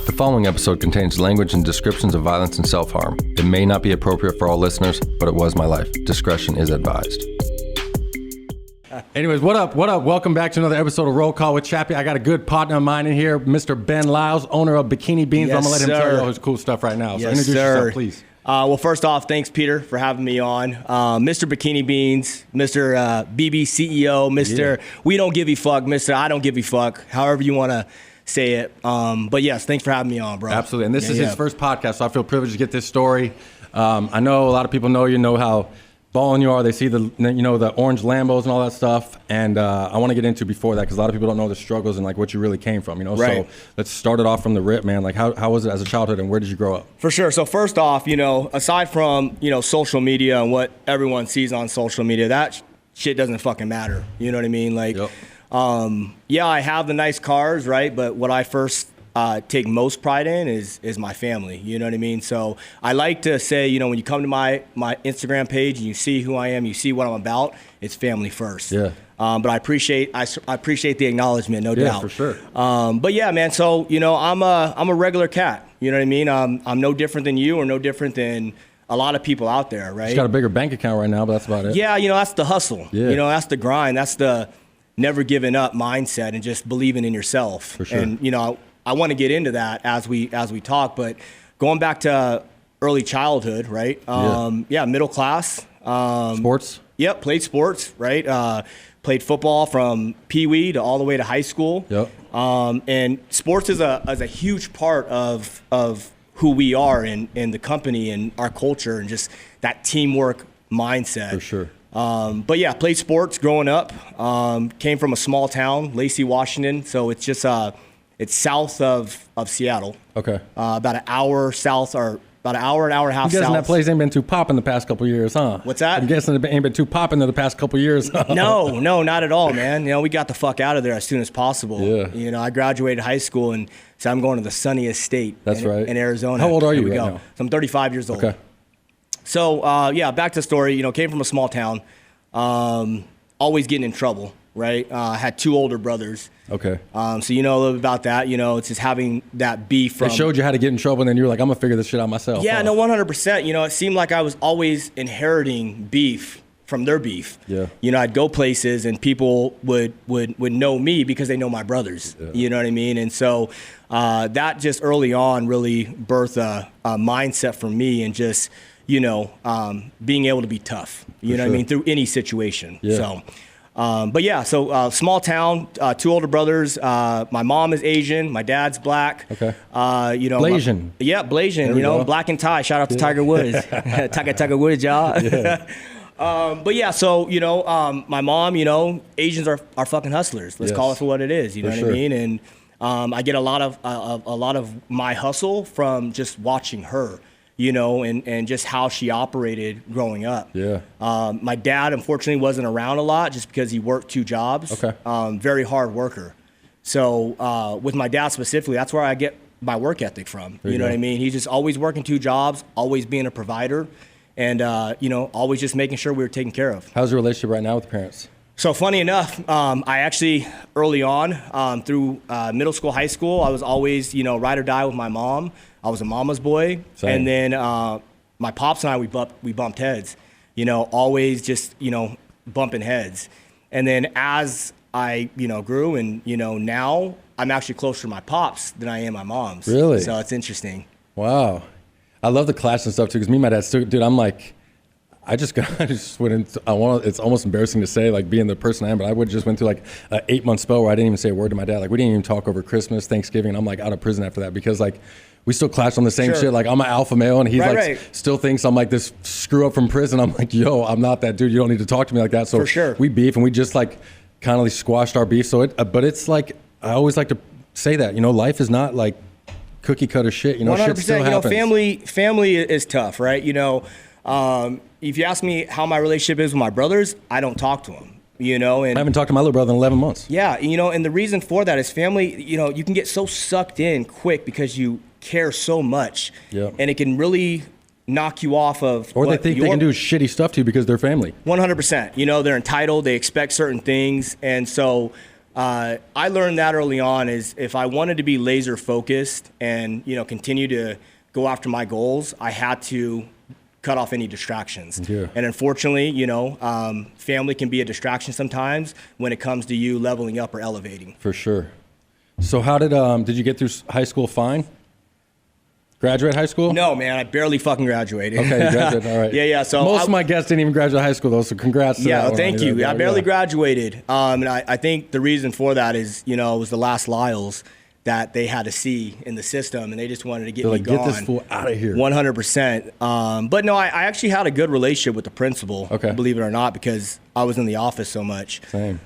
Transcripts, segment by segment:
The following episode contains language and descriptions of violence and self-harm. It may not be appropriate for all listeners, but it was my life. Discretion is advised. Anyways, what up? Welcome back to another episode of Roll Call with Chappie. I got a good partner of mine in here, Mr. Ben Lyles, owner of Bikini Beans. Yes, I'm going to let him sir. tell you all his cool stuff right now. So Yes, introduce sir. yourself, please. Well, first off, thanks, Peter, for having me on. Mr. Bikini Beans, Mr. BB CEO, Mr. We don't give a fuck, Mr. I don't give a fuck, however you want to say it. But yes, thanks for having me on, bro. Absolutely. And this is his first podcast, so I feel privileged to get this story. I know a lot of people know how balling you are. They see the orange Lambos and all that stuff. And I want to get into before that because a lot of people don't know the struggles and like what you really came from, Right. So let's start it off from the rip, man. Like how was it as a childhood and where did you grow up? For sure. So first off, aside from, social media and what everyone sees on social media, that shit doesn't fucking matter. You know what I mean? Like, Yep. yeah, I have the nice cars, right? But what I first take most pride in is my family. You know what I mean? So I like to say, when you come to my Instagram page and you see who I am, you see what I'm about, it's family first. Yeah. But I appreciate the acknowledgement, no doubt. Yeah, for sure. But yeah, man. So I'm a regular cat. You know what I mean? I'm no different than you, or no different than a lot of people out there, right? She's got a bigger bank account right now, but that's about it. Yeah, that's the hustle. Yeah. That's the grind. That's the never giving up mindset and just believing in yourself. For sure. And I want to get into that as we talk, but going back to early childhood, right? Middle class. Sports? Yep, played sports, right? Played football from Pee-wee to all the way to high school. Yep. And sports is a huge part of who we are in the company and our culture and just that teamwork mindset. For sure. But yeah, played sports growing up. Came from a small town, Lacey, Washington. So it's just it's south of Seattle. Okay. About an hour south, or about an hour and a half I'm guessing south. that place ain't been too popping the past couple years, huh? What's that? I'm guessing it ain't been too popping the past couple years. Huh? No, not at all, man. We got the fuck out of there as soon as possible. Yeah. I graduated high school and so I'm going to the sunniest state. That's right. In Arizona. How old are you Here we right go. now? So I'm 35 years old. Okay. So back to the story. Came from a small town. Always getting in trouble, right? Had two older brothers. Okay. So a little bit about that. It's just having that beaf from. They showed you how to get in trouble, and then you were like, I'm going to figure this shit out myself. Yeah, huh? no, 100%. It seemed like I was always inheriting beef from their beef. Yeah. I'd go places and people would know me because they know my brothers. Yeah. You know what I mean? And so that just early on really birthed a mindset for me and just, being able to be tough, you know what I mean, through any situation. Yeah. So. So small town, two older brothers. My mom is Asian, my dad's black. Okay. Blasian. Blasian. Black and tie. Shout out to Tiger Woods. Tiger Woods, y'all. Yeah. My mom, Asians are fucking hustlers. Let's call it for what it is. You know what I mean? And I get a lot of my hustle from just watching her. And just how she operated growing up. Yeah. My dad, unfortunately, wasn't around a lot just because he worked two jobs. Okay. Very hard worker. So with my dad specifically, that's where I get my work ethic from. You know what I mean? He's just always working two jobs, always being a provider, and, always just making sure we were taken care of. How's your relationship right now with the parents? So funny enough, I actually early on through middle school, high school, I was always, ride or die with my mom. I was a mama's boy. Same. And then my pops and I, we bumped heads, always just, bumping heads. And then as I, grew and, now I'm actually closer to my pops than I am my mom's. Really? So it's interesting. Wow. I love the clash and stuff too, because me and my dad, dude, I'm like, I just went into, it's almost embarrassing to say, like, being the person I am, but I just went through like an 8-month spell where I didn't even say a word to my dad. Like, we didn't even talk over Christmas, Thanksgiving, and I'm like out of prison after that because like we still clash on the same shit. Like, I'm an alpha male and he's still thinks I'm like this screw up from prison. I'm like, yo, I'm not that dude. You don't need to talk to me like that. So we beef and we just like kind of squashed our beef. So but it's like, I always like to say that, life is not like cookie cutter shit. 100%, shit still happens. Family is tough, right? If you ask me how my relationship is with my brothers, I don't talk to them, and I haven't talked to my little brother in 11 months. Yeah, and the reason for that is family, you can get so sucked in quick because you care so much. Yeah. And it can really knock you off of or they think they can do shitty stuff to you because they're family. 100%. They're entitled, they expect certain things, and so I learned that early on is if I wanted to be laser focused and, continue to go after my goals, I had to cut off any distractions. Yeah. And unfortunately, family can be a distraction sometimes when it comes to you leveling up or elevating. For sure. So how did you get through high school fine? Graduate high school? No, man, I barely fucking graduated. Okay, you graduated, all right. Yeah. So most of my guests didn't even graduate high school, though, so congrats to that. Yeah, one. thank you. I barely Yeah. graduated. And I think the reason for that is, it was the last Lyles that they had to see in the system, and they just wanted to get They're me like, gone. get this fool out of here. 100%. But no, I actually had a good relationship with the principal, Okay. believe it or not, because I was in the office so much. Same.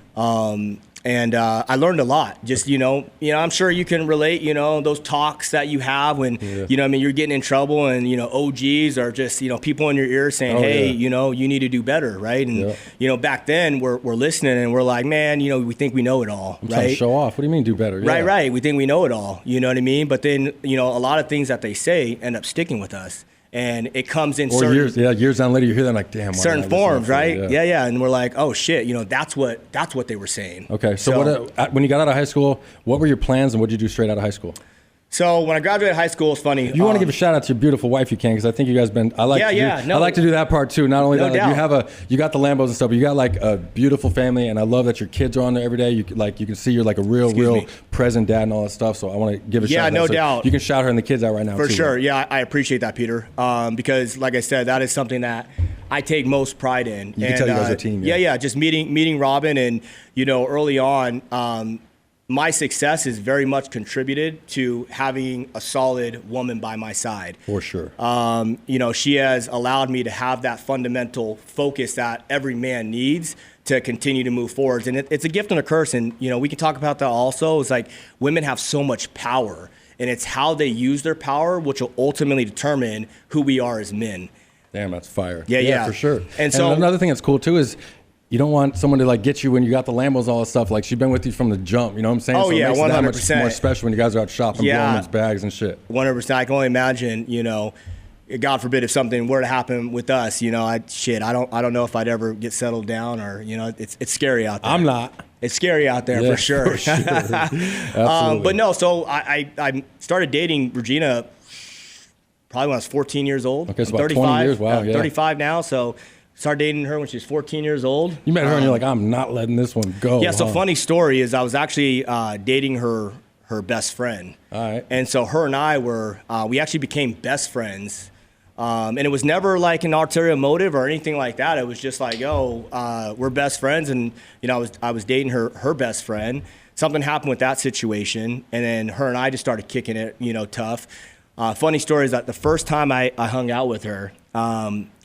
And I learned a lot. Just, I'm sure you can relate, those talks that you have when, you're getting in trouble and, OGs are just, people in your ear saying, hey, you need to do better, right? And, back then we're listening and we're like, man, we think we know it all, I'm trying to show off. What do you mean do better? Yeah. Right. We think we know it all, you know what I mean? But then, a lot of things that they say end up sticking with us. And it comes in certain years down later, you hear them like, damn. certain forms, right? Yeah. And we're like, oh shit, that's what they were saying. Okay, so when you got out of high school, what were your plans and what did you do straight out of high school? So when I graduated high school, it's funny. If you want to give a shout out to your beautiful wife, you can, because I think you guys I like to do that part too. Not only No that, like, doubt. you got the Lambos and stuff, but you got like a beautiful family, and I love that your kids are on there every day. You can see you're like a real present dad and all that stuff. So I want to give a shout out. Yeah, no doubt. You can shout her and the kids out right now. For too, sure. right? Yeah, I appreciate that, Peter. Because like I said, that is something that I take most pride in. You can tell you guys are a team. Yeah. Just meeting Robin and, early on, my success is very much contributed to having a solid woman by my side. For sure. She has allowed me to have that fundamental focus that every man needs to continue to move forward. And it's a gift and a curse. And, we can talk about that also. It's like women have so much power, and it's how they use their power, which will ultimately determine who we are as men. Damn, that's fire. Yeah. For sure. And so another thing that's cool too is, you don't want someone to like get you when you got the Lambos, all that stuff. Like, she's been with you from the jump. You know what I'm saying? Oh, so it yeah, makes it that much 100%. more special when you guys are out shopping, blowing those bags and shit. 100%. I can only imagine, God forbid if something were to happen with us, I don't know if I'd ever get settled down or, it's scary out there. I'm not. It's scary out there for sure. For sure. Absolutely. But no, so I started dating Regina probably when I was 14 years old. Okay, so I'm about 35, 20 years. Wow, yeah. 35 now, so started dating her when she was 14 years old. You met her and you're like, I'm not letting this one go. Yeah, so funny story is I was actually dating her best friend. All right. And so her and I we actually became best friends. And it was never like an ulterior motive or anything like that. It was just like, we're best friends. And, I was dating her best friend. Something happened with that situation. And then her and I just started kicking it, tough. Funny story is that the first time I hung out with her,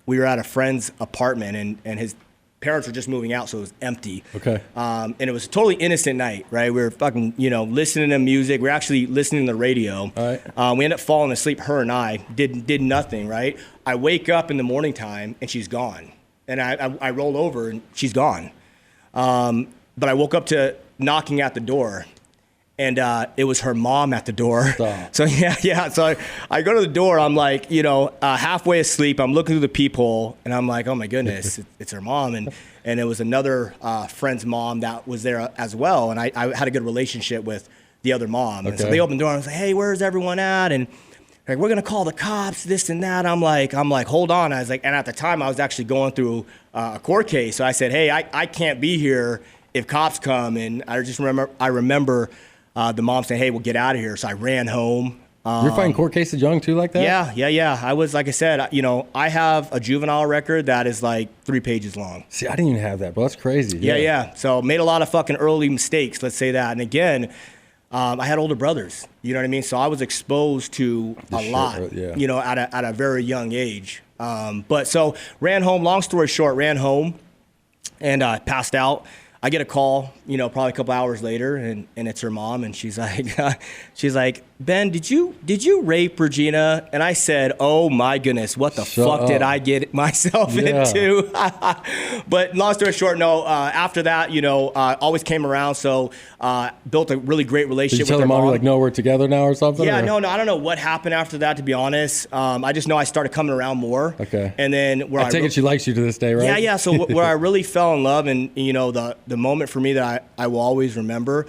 we were at a friend's apartment and his parents were just moving out, so it was empty. Okay. And it was a totally innocent night, right? We were fucking, listening to music. We were actually listening to the radio. All right. We ended up falling asleep, her and I, did nothing, right? I wake up in the morning time and she's gone. And I roll over and she's gone. But I woke up to knocking at the door. And it was her mom at the door. Stop. So yeah. So I go to the door. I'm like, halfway asleep. I'm looking through the peephole, and I'm like, oh my goodness, it's her mom. And it was another friend's mom that was there as well. And I had a good relationship with the other mom. Okay. And so they opened the door. And I was like, hey, where's everyone at? And like, we're gonna call the cops, this and that. I'm like, hold on. I was like, and at the time I was actually going through a court case. So I said, hey, I can't be here if cops come. And I remember. The mom saying, hey, we'll get out of here. So I ran home. You're fighting court cases young too like that? Yeah. I was, like I said, I have a juvenile record that is like 3 pages long. See, I didn't even have that, but that's crazy. Yeah. So made a lot of fucking early mistakes, let's say that. And again, I had older brothers, you know what I mean? So I was exposed to a lot, at a very young age. But so ran home, long story short, ran home and passed out. I get a call, probably a couple hours later, and it's her mom, and she's like, Ben, did you rape Regina? And I said, oh my goodness, what the fuck did I get myself into? But long story short, no, after that, always came around. So built a really great relationship with her mom. You're like, no, we're together now or something? Yeah, or? no, I don't know what happened after that, to be honest. I just know I started coming around more. Okay. And then I take it she likes you to this day, right? Yeah. So where I really fell in love, and the moment for me that I will always remember,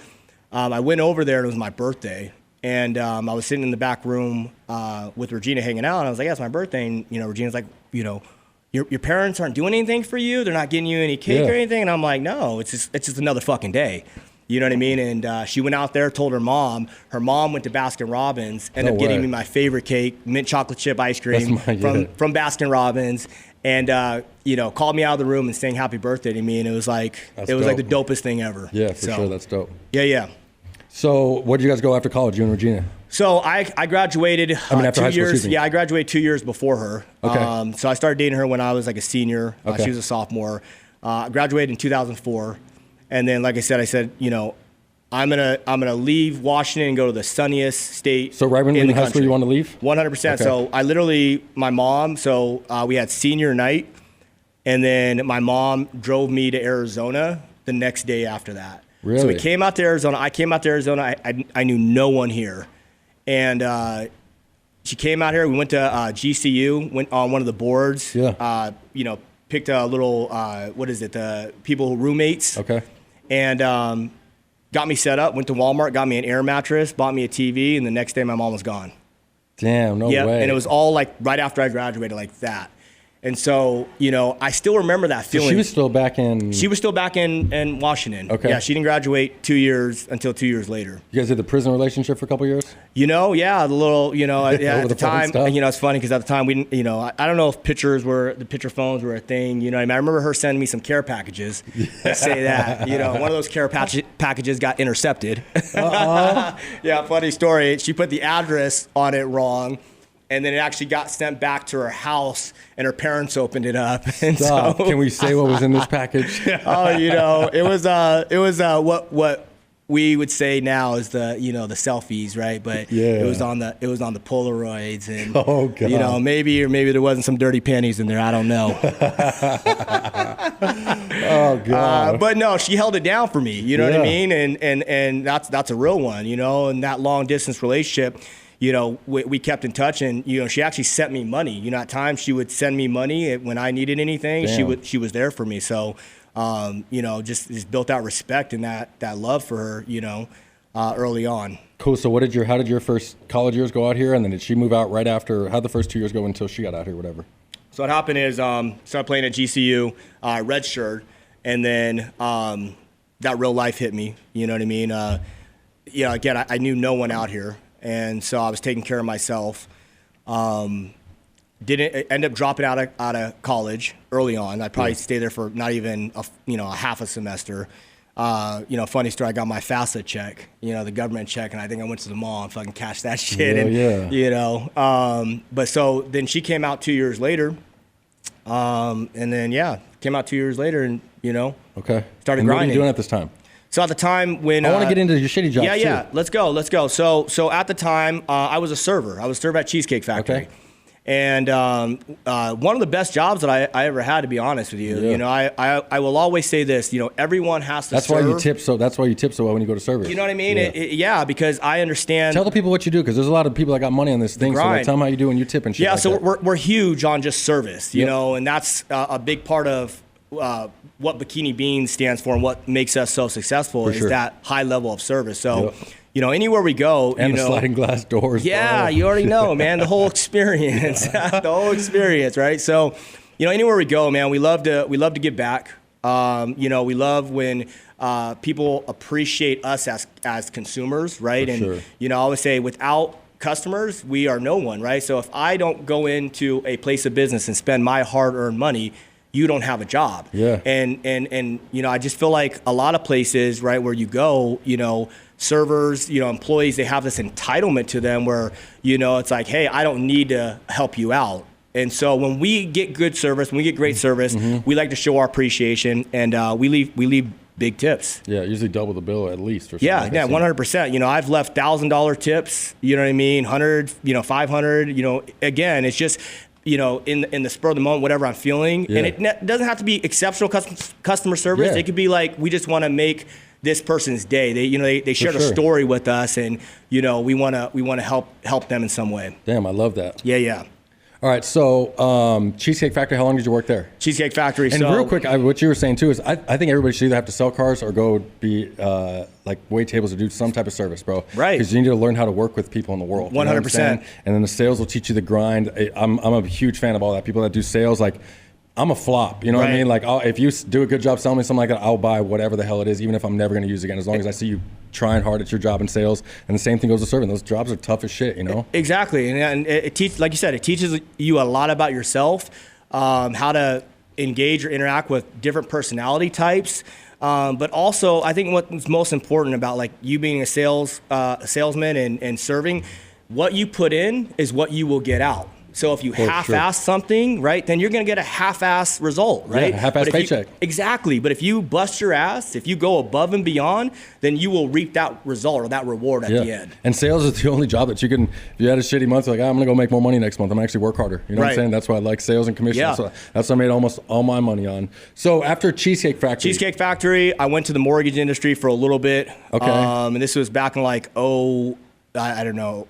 I went over there and it was my birthday. And I was sitting in the back room with Regina hanging out, and I was like, yeah, it's my birthday. And, Regina's like, your parents aren't doing anything for you? They're not getting you any cake or anything? And I'm like, no, it's just another fucking day. You know what I mean? And she went out there, told her mom. Her mom went to Baskin Robbins, ended up getting me my favorite cake, mint chocolate chip ice cream from Baskin Robbins. And, called me out of the room and sang happy birthday to me. And it was like, like the dopest thing ever. Yeah, for sure. That's dope. Yeah. So where did you guys go after college, you and Regina? So I graduated after 2 high school, years. Yeah, I graduated 2 years before her. Okay. So I started dating her when I was like a senior. Okay. She was a sophomore. I graduated in 2004. And then, like I said, I'm gonna leave Washington and go to the sunniest state. So right when in high school you want to leave? 100%. Okay. So I literally, my mom, we had senior night, and then my mom drove me to Arizona the next day after that. Really? So we came out to Arizona. I came out to Arizona. I knew no one here. And she came out here. We went to GCU, went on one of the boards. Yeah. Picked a little, people roommates. Okay. And got me set up, went to Walmart, got me an air mattress, bought me a TV, and the next day my mom was gone. Damn, no way. And it was all like right after I graduated, like that. And so, I still remember that feeling. So she was still back in... She was still back in Washington. Okay. Yeah, she didn't graduate 2 years until 2 years later. You guys did the prison relationship for a couple years? Yeah, the little, at the time, stuff? it's funny because at the time we didn't, I don't know if the picture phones were a thing, I remember her sending me some care packages. Let's say that, one of those care packages got intercepted. Yeah, funny story. She put the address on it wrong. And then it actually got sent back to her house, and her parents opened it up. And Stop. Can we say what was in this package? It was what we would say now is the selfies, right? But it was on the Polaroids, and oh god, maybe there wasn't some dirty panties in there. I don't know. Oh god. But no, she held it down for me. You know what I mean? And that's a real one. And that long distance relationship. We kept in touch, and she actually sent me money. At times she would send me money when I needed anything. Damn. She was there for me. So, just built out respect and that love for her. Early on. Cool. So how did your first college years go out here, and then did she move out right after? How'd the first 2 years go until she got out here? Whatever. So what happened is started playing at GCU, redshirt, and then that real life hit me. You know what I mean? Again, I knew no one out here. And so I was taking care of myself. Didn't end up dropping out of college early on. I'd probably stay there for not even a half a semester. Funny story. I got my FAFSA check, the government check, and I think I went to the mall and fucking cashed that shit. But so then she came out 2 years later, and then came out 2 years later, and okay, started grinding. What were you doing at this time? So at the time when I want to get into your shitty jobs too. Yeah, let's go. So at the time, I was a server. I was a server at Cheesecake Factory. Okay. And one of the best jobs that I ever had, to be honest with you. Yeah. I will always say this. Everyone has to. That's serve. why you tip. So that's why you tip so well when you go to service. You know what I mean? Yeah, because I understand. Tell the people what you do, because there's a lot of people that got money on this thing. So tell them how you do and you tip and shit. Yeah. Like So that. we're huge on just service. You know, and that's a big part of. What Bikini Beans stands for and what makes us so successful is that high level of service. So, anywhere we go, and the sliding glass doors. Yeah, you already know, man. The whole experience, right? So, anywhere we go, man, we love to give back. We love when people appreciate us as consumers, right? For sure. I always say without customers, we are no one, right? So if I don't go into a place of business and spend my hard-earned money, you don't have a job. Yeah. And I just feel like a lot of places, right, where you go, servers, employees, they have this entitlement to them where, it's like, hey, I don't need to help you out. And so when we get good service, when we get great service, we like to show our appreciation, and we leave big tips. Yeah, usually double the bill at least. Or Yeah, something yeah, 100%. You know, I've left $1,000 tips. You know what I mean? 100, 500. You know, again, it's just, you know, in the spur of the moment, whatever I'm feeling, and it doesn't have to be exceptional customer service. It could be like, we just want to make this person's day. They shared a story with us, and we want to help them in some way. Damn, I love that. Yeah. All right, so Cheesecake Factory, how long did you work there? Cheesecake Factory. And real quick, what you were saying too is I think everybody should either have to sell cars or go be like wait tables or do some type of service, bro. Right. Because you need to learn how to work with people in the world. 100%. And then the sales will teach you the grind. I'm a huge fan of all that. People that do sales, like, I'm a flop, you know what I mean? Like, if you do a good job selling me something like that, I'll buy whatever the hell it is, even if I'm never going to use it again, as long as I see you trying hard at your job in sales. And the same thing goes to serving. Those jobs are tough as shit, you know? Exactly. And like you said, it teaches you a lot about yourself, how to engage or interact with different personality types. But also, I think what's most important about like you being a salesman and serving, what you put in is what you will get out. So if you half-ass something, right, then you're going to get a half-ass result, right? Yeah, half-ass paycheck. Exactly. But if you bust your ass, if you go above and beyond, then you will reap that result or that reward at the end. And sales is the only job that you can, if you had a shitty month, like, I'm going to go make more money next month. I'm going to actually work harder. You know what I'm saying? That's why I like sales and commission. Yeah. So that's what I made almost all my money on. So after Cheesecake Factory. I went to the mortgage industry for a little bit. Okay. And this was back in like, I don't know.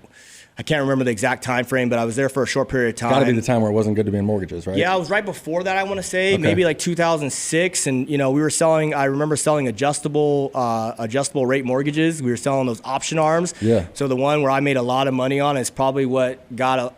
I can't remember the exact time frame, but I was there for a short period of time. Got to be the time where it wasn't good to be in mortgages, right? Yeah, it was right before that, I want to say, maybe like 2006. And, we were selling, I remember selling adjustable rate mortgages. We were selling those option arms. Yeah. So the one where I made a lot of money on is probably what got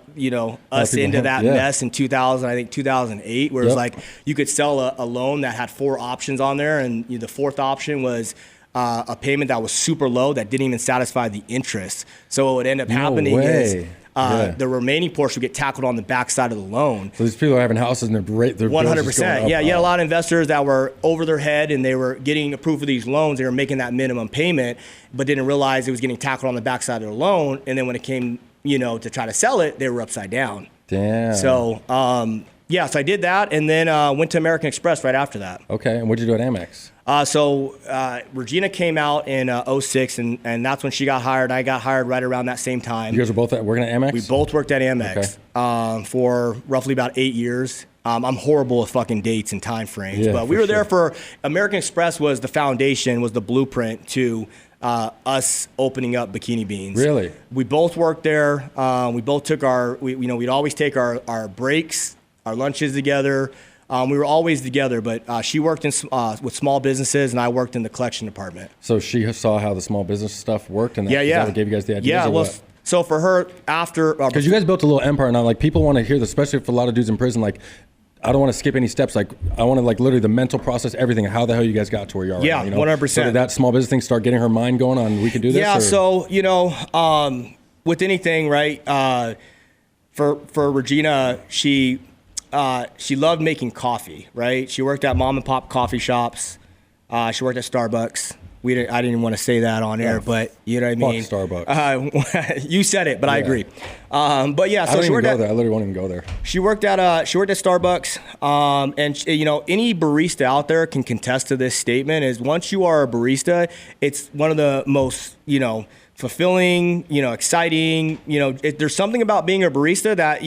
us into that mess in 2008, where it was like you could sell a loan that had 4 options on there. And the 4th option was a payment that was super low that didn't even satisfy the interest. So what would end up happening is the remaining portion would get tackled on the backside of the loan. So these people are having houses and their 100%. Yeah, you had a lot of investors that were over their head and they were getting approved for these loans. They were making that minimum payment, but didn't realize it was getting tackled on the backside of the loan. And then when it came, to try to sell it, they were upside down. Damn. So, so I did that and then went to American Express right after that. Okay, and what did you do at Amex? So Regina came out in 06, and that's when she got hired. I got hired right around that same time. You guys were both working at Amex? We both worked at Amex for roughly about 8 years. I'm horrible with fucking dates and time frames, but we were there for American Express was the foundation, was the blueprint to us opening up Bikini Beans. Really? We both worked there. We both took we'd always take our breaks, our lunches together. We were always together, but she worked with small businesses, and I worked in the collection department. So she saw how the small business stuff worked, and that gave you guys the ideas? Yeah, well, so for her, after... Because you guys built a little empire now, like, people want to hear this, especially for a lot of dudes in prison, like, I don't want to skip any steps. Like, I want to, like, literally the mental process, everything, how the hell you guys got to where you are right now, 100%. So did that small business thing start getting her mind going on, we can do this? Yeah, so, with anything, right, for Regina, she loved making coffee, right? She worked at mom and pop coffee shops. She worked at Starbucks. I didn't even want to say that on air, but you know what I mean? Fuck Starbucks. You said it, but I agree. But yeah, so I literally won't even go there. She worked at Starbucks. And any barista out there can contest to this statement is once you are a barista, it's one of the most, fulfilling, exciting, there's something about being a barista that,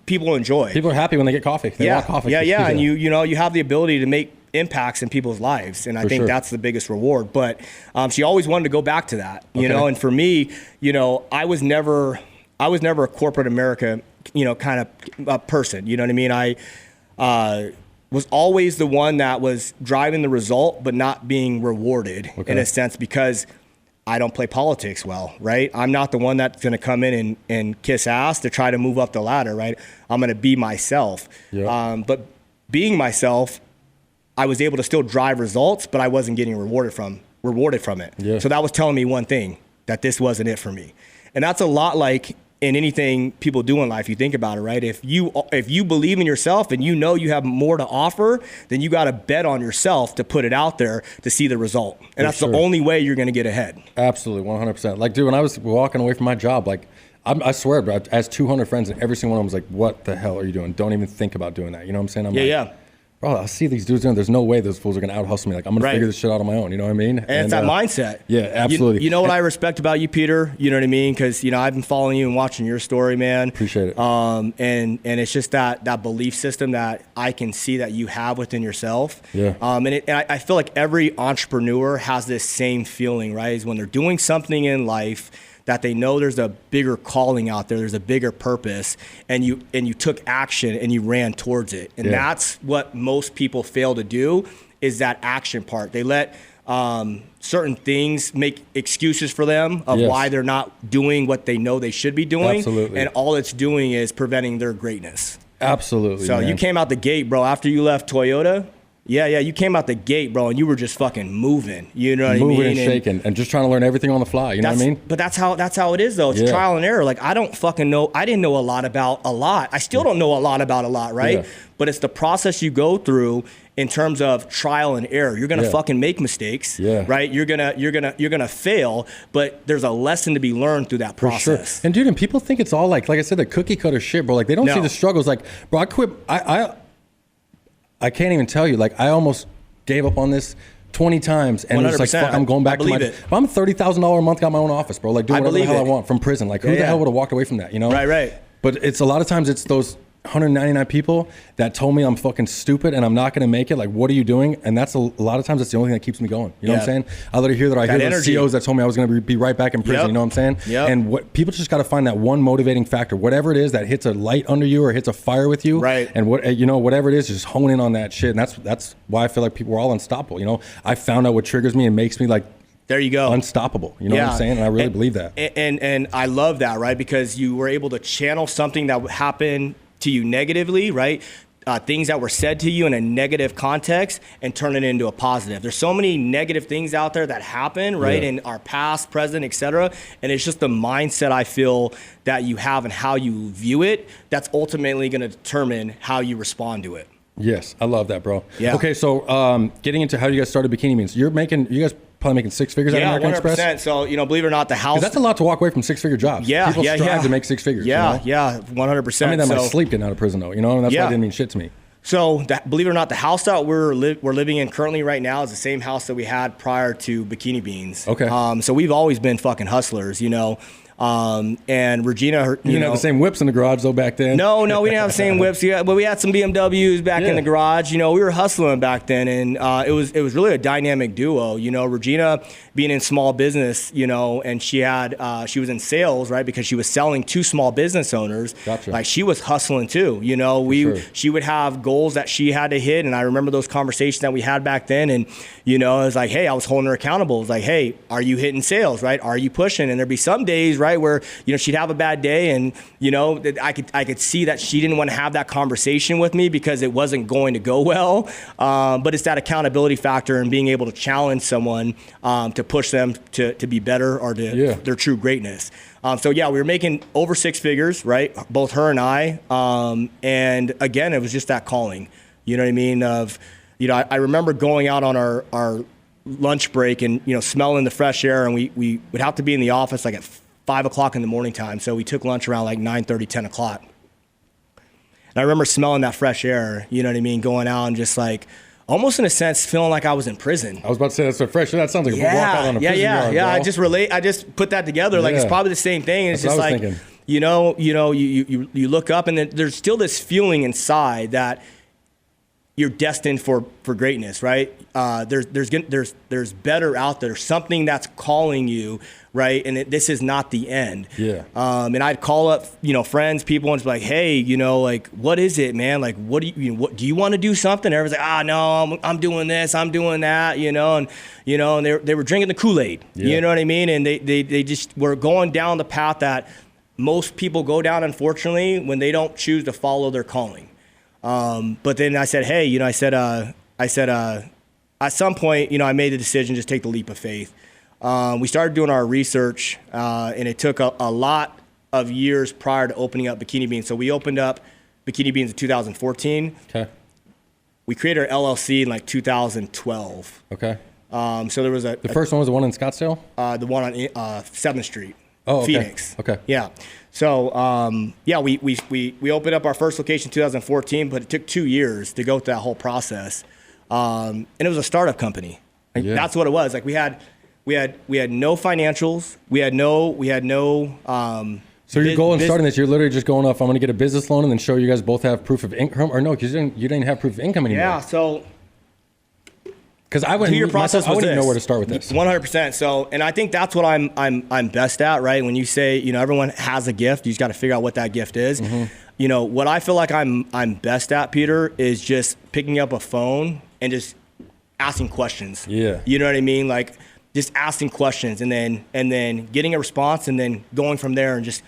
people enjoy. People are happy when they get coffee. They want coffee. Yeah. And you have the ability to make impacts in people's lives, and I think that's the biggest reward. But she always wanted to go back to that, And for me, I was never a corporate America, kind of person. You know what I mean? I was always the one that was driving the result, but not being rewarded in a sense because I don't play politics well, right? I'm not the one that's going to come in and kiss ass to try to move up the ladder, right? I'm going to be myself. Yep. But being myself, I was able to still drive results, but I wasn't getting rewarded from it. Yeah. So that was telling me one thing, that this wasn't it for me. And that's a lot like in anything people do in life. You think about it, right? If you believe in yourself and you know you have more to offer, then you got to bet on yourself to put it out there to see the result. And that's the only way you're going to get ahead. Absolutely, 100%. Like, dude, when I was walking away from my job, like, I swear, bro, I asked 200 friends, and every single one of them was like, what the hell are you doing? Don't even think about doing that. You know what I'm saying? bro, I see these dudes doing. There's no way those fools are gonna out hustle me. Like I'm gonna figure this shit out on my own. You know what I mean? And it's that mindset. Yeah, absolutely. You know what I respect about you, Peter? You know what I mean? Because I've been following you and watching your story, man. Appreciate it. And it's just that belief system that I can see that you have within yourself. Yeah. And I feel like every entrepreneur has this same feeling, right? Is when they're doing something in life that they know there's a bigger calling out there, there's a bigger purpose, and you took action and you ran towards it. And that's what most people fail to do, is that action part. They let certain things make excuses for them of why they're not doing what they know they should be doing. Absolutely. And all it's doing is preventing their greatness. Absolutely. So man. you came out the gate, bro, after you left Toyota. Yeah, you came out the gate, bro, and you were just fucking moving. You know what I mean? Moving and shaking and just trying to learn everything on the fly. You know what I mean? But that's how it is, though. It's trial and error. Like, I don't fucking know. I didn't know a lot about a lot. I still don't know a lot about a lot, right? Yeah. But it's the process you go through in terms of trial and error. You're gonna fucking make mistakes, right? You're gonna fail, but there's a lesson to be learned through that process. For sure. And dude, and people think it's all like I said, the cookie cutter shit, bro. Like they don't see the struggles. Like, bro, I quit. I can't even tell you. Like, I almost gave up on this 20 times, and it's like, fuck, I'm going back to my. I'm $30,000 a month, got my own office, bro. Like, doing whatever the hell I want from prison. Like, who the hell would have walked away from that? You know? Right. But it's a lot of times it's those 199 people that told me I'm fucking stupid and I'm not going to make it. Like, what are you doing? And that's a lot of times that's the only thing that keeps me going. You know what I'm saying? I literally hear that. I hear those CEOs that told me I was going to be right back in prison. You know what I'm saying? And what people just got to find that one motivating factor, whatever it is that hits a light under you or hits a fire with you. Right. And whatever it is, just hone in on that shit. And that's why I feel like people are all unstoppable. You know, I found out what triggers me and makes me like. There you go. Unstoppable. You know what I'm saying? And I really believe that. And I love that, right? Because you were able to channel something that happened to you negatively, right? Things that were said to you in a negative context and turn it into a positive. There's so many negative things out there that happen, right? In our past, present, etc. And it's just the mindset I feel that you have and how you view it that's ultimately going to determine how you respond to it. Yes, I love that, bro. Yeah. Okay, so getting into how you guys started Bikini Beans. You guys probably making six figures out of American 100%. Express? So, believe it or not, the house. That's a lot to walk away from six-figure jobs. People strive to make six figures. Yeah, 100%. I mean, that might sleep getting out of prison, though, and that's why it didn't mean shit to me. So, believe it or not, the house that we're living in currently right now is the same house that we had prior to Bikini Beans. Okay. So we've always been fucking hustlers, and Regina, you didn't have the same whips in the garage though back then. No, we didn't have the same whips. But we had some BMWs back in the garage. We were hustling back then, and it was really a dynamic duo. Regina being in small business, and she was in sales, right, because she was selling to small business owners. Gotcha. Like she was hustling too. She would have goals that she had to hit, and I remember those conversations that we had back then. And it was like, hey, I was holding her accountable. It was like, hey, are you hitting sales, right? Are you pushing? And there'd be some days, right, where she'd have a bad day, and I could see that she didn't want to have that conversation with me because it wasn't going to go well. But it's that accountability factor and being able to challenge someone to push them to be better or to their true greatness. We were making over six figures, right? Both her and I. And again, it was just that calling. You know what I mean? I remember going out on our lunch break and smelling the fresh air, and we would have to be in the office like at 5 o'clock in the morning time. So we took lunch around like 9:30, 10 o'clock. And I remember smelling that fresh air, you know what I mean? Going out and just like, almost in a sense, feeling like I was in prison. I was about to say, that's so fresh. That sounds like a walk out on a prison yard, bro. I just put that together. Like it's probably the same thing. It's just like, thinking. You look up and then there's still this feeling inside that you're destined for greatness, right? There's better out there, something that's calling you, right? And this is not the end. Yeah. And I'd call up, friends, people, and just be like, hey, like, what is it, man? Like, what do you want to do something? And everyone's like, no, I'm doing this, I'm doing that, and they were drinking the Koolaid, you know what I mean? And they just were going down the path that most people go down, unfortunately, when they don't choose to follow their calling. But then I said, hey, at some point, I made the decision, just take the leap of faith. We started doing our research, and it took a lot of years prior to opening up Bikini Beans. So we opened up Bikini Beans in 2014. Okay. We created our LLC in like 2012. Okay. So there was the first one was the one in Scottsdale? The one on 7th Street. Oh, okay. Phoenix. Okay. Yeah. So, yeah, we opened up our first location in 2014, but it took 2 years to go through that whole process. And it was a startup company. Like, that's what it was. Like we had no financials. We had no. So your goal in starting this, you're literally just going off, I'm going to get a business loan and then show you guys both have proof of income, or no, because you didn't have proof of income anymore. Yeah. So. Because I wouldn't even know where to start with this. 100%. So, and I think that's what I'm best at, right? When you say, everyone has a gift, you just got to figure out what that gift is. Mm-hmm. What I feel like I'm best at, Peter, is just picking up a phone and just asking questions. Yeah. You know what I mean? Like just asking questions and then getting a response and then going from there and just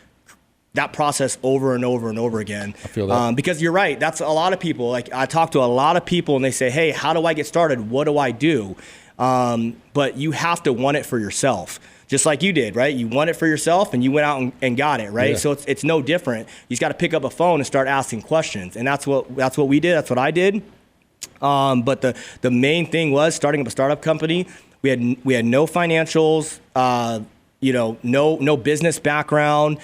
that process over and over and over again. I feel that. Because you're right. That's a lot of people. Like I talk to a lot of people and they say, hey, how do I get started? What do I do? But you have to want it for yourself. Just like you did, right? You want it for yourself and you went out and got it, right? Yeah. So it's no different. You just got to pick up a phone and start asking questions. And that's what we did. That's what I did. But the main thing was starting up a startup company. We had no financials, no business background.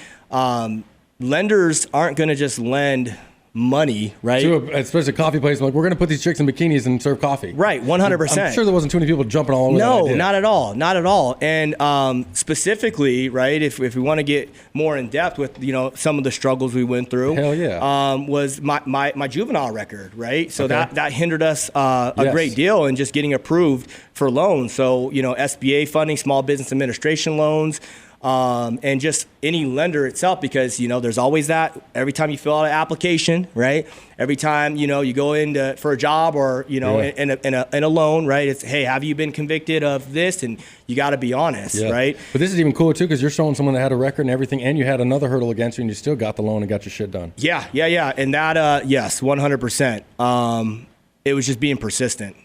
Lenders aren't going to just lend money, right? Especially a coffee place, like, we're going to put these chicks in bikinis and serve coffee. Right, 100%. I'm sure there wasn't too many people jumping all over that idea. No, not at all, not at all. And specifically, right, if we want to get more in depth with, some of the struggles we went through, hell yeah, was my juvenile record, right? So that hindered us a great deal in just getting approved for loans. So, SBA funding, small business administration loans, and just any lender itself, because, there's always that every time you fill out an application, right? Every time, you go in for a job or, in a loan, right? It's, hey, have you been convicted of this? And you got to be honest, right? But this is even cooler too, because you're showing someone that had a record and everything, and you had another hurdle against you and you still got the loan and got your shit done. Yeah. And that, yes, 100%. It was just being persistent.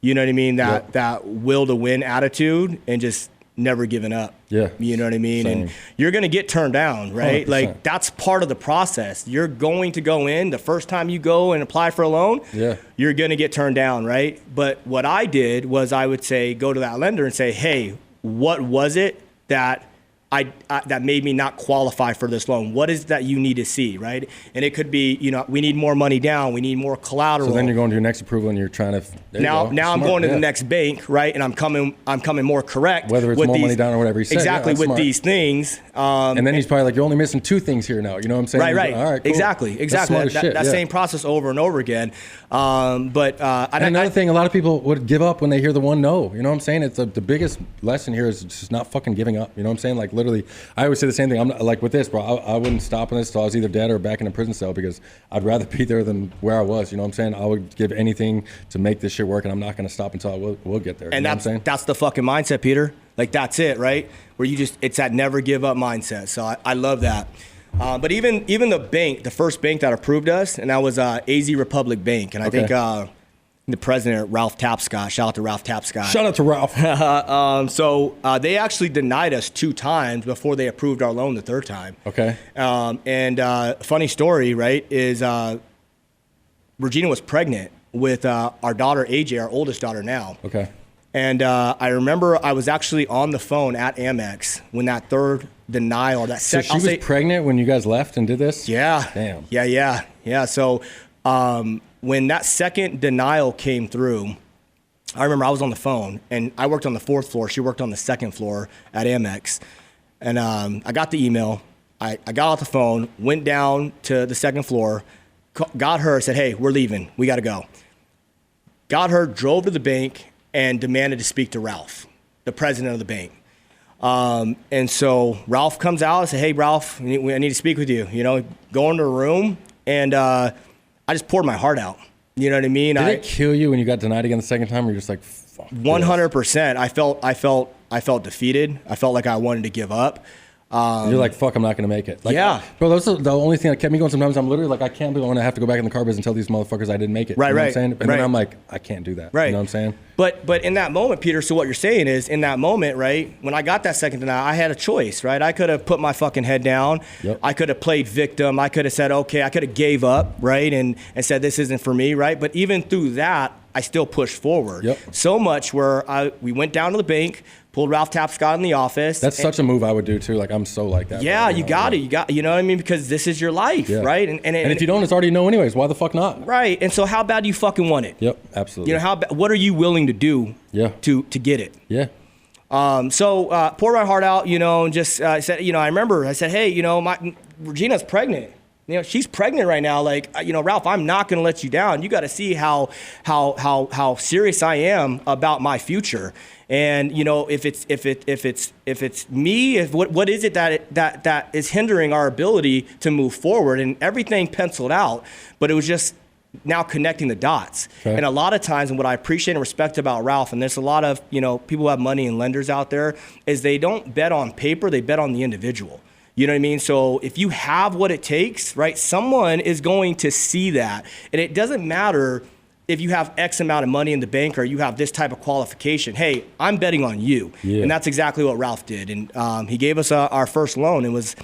You know what I mean? That will to win attitude and just never giving up. Yeah. You know what I mean? Same. And you're going to get turned down, right? 100%. Like that's part of the process. You're going to go in the first time you go and apply for a loan, you're going to get turned down, right? But what I did was I would say, go to that lender and say, hey, what was it that that made me not qualify for this loan? What is that you need to see, right? And it could be, we need more money down. We need more collateral. So then you're going to your next approval and you're trying to. Now I'm going to the next bank, right? And I'm coming more correct. Whether it's more money down or whatever he said. Exactly, with smart. These things. And then he's probably like, you're only missing 2 things here now. You know what I'm saying? Right. All right, cool. Exactly. That same process over and over again. And another thing, a lot of people would give up when they hear the one no. You know what I'm saying? It's the biggest lesson here is just not fucking giving up. You know what I'm saying? Like literally, I always say the same thing. I'm not, like with this, bro. I wouldn't stop on this till I was either dead or back in a prison cell, because I'd rather be there than where I was. You know what I'm saying? I would give anything to make this shit work, and I'm not going to stop until I will get there. And that's the fucking mindset, Peter. Like that's it, right? Where it's that never give up mindset. So I love that. But even the first bank that approved us, and that was AZ Republic Bank, and I think the president, Ralph Tapscott. Shout out to Ralph Tapscott. Shout out to Ralph. So they actually denied us 2 times before they approved our loan the 3rd time. Okay. And funny story, right, is Regina was pregnant with our daughter, AJ, our oldest daughter now. Okay. And I remember I was actually on the phone at Amex when that 3rd denial, that second. So she was pregnant when you guys left and did this? Yeah. Damn. Yeah. So when that 2nd denial came through, I remember I was on the phone, and I worked on the 4th floor. She worked on the 2nd floor at Amex. And I got the email. I got off the phone, went down to the 2nd floor, got her, said, hey, we're leaving. We got to go. Got her, drove to the bank, and demanded to speak to Ralph, the president of the bank. And so Ralph comes out and said, hey, Ralph, I need to speak with you. Go into a room, and I just poured my heart out. You know what I mean? Did it kill you when you got denied again the 2nd time, or you're just like, fuck 100%. I felt defeated. I felt like I wanted to give up. You're like, fuck, I'm not going to make it. Like, yeah. Bro, that's the only thing that kept me going. Sometimes I'm literally like, I can't believe I'm going to have to go back in the car business and tell these motherfuckers I didn't make it. Right, you know right. What I'm saying? And then I'm like, I can't do that. Right. You know what I'm saying? But in that moment, Peter, so what you're saying is, in that moment, right, when I got that 2nd denial, I had a choice, right? I could have put my fucking head down. Yep. I could have played victim. I could have said, okay, I could have gave up, right, and said this isn't for me, right? But even through that, I still pushed forward. Yep. So much where we went down to the bank, pulled Ralph Tapscott in the office. That's such a move I would do too. Like I'm so like that. Yeah, bro, you got it. You know what I mean? Because this is your life, right? And if you don't, it's already no anyways. Why the fuck not? Right. And so how bad do you fucking want it? Yep, absolutely. You know, what are you willing to do to get it? Yeah. So poured my heart out, you know, and just said, you know, I remember I said, hey, you know, Regina's pregnant. You know, she's pregnant right now. Like, you know, Ralph, I'm not going to let you down. You got to see how serious I am about my future. And you know, if it's me, what is it that is hindering our ability to move forward? And everything penciled out, but it was just now connecting the dots. Okay. And a lot of times, and what I appreciate and respect about Ralph, and there's a lot of, you know, people who have money and lenders out there, is they don't bet on paper, they bet on the individual. You know what I mean? So if you have what it takes, right, someone is going to see that. And it doesn't matter if you have X amount of money in the bank or you have this type of qualification. Hey, I'm betting on you. Yeah. And that's exactly what Ralph did. And he gave us our first loan. It was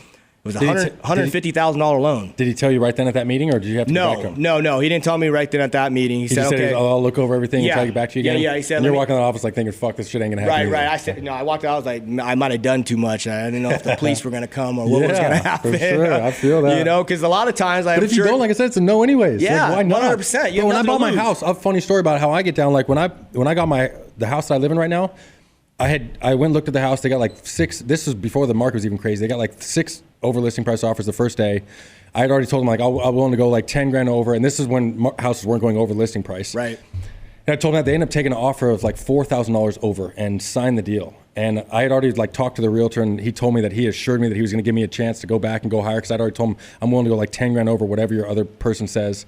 a $150,000 loan. Did he tell you right then at that meeting, or did you have to go back to him? No. He didn't tell me right then at that meeting. He said, okay. I'll look over everything and tell you back to you again? Yeah, he said. And you're walking in the office like thinking, fuck, this shit ain't going to happen. Right. I said, no, I walked out, I was like, I might have done too much. I didn't know if the police were going to come or what was going to happen. For sure. I feel that. You know, because a lot of times, but if you don't, like I said, it's a no anyways. Yeah, like, why not? 100%. When I bought my house, I have a funny story about how I get down. Like when I got the house that I live in right now, I went and looked at the house. They got like 6. This was before the market was even crazy. They got like 6 over listing price offers the first day. I had already told them like I'm willing to go like 10 grand over, and this is when houses weren't going over listing price. Right. And I told them that they ended up taking an offer of like $4,000 over and signed the deal. And I had already like talked to the realtor, and he told me that he assured me that he was going to give me a chance to go back and go higher, because I'd already told him I'm willing to go like 10 grand over whatever your other person says.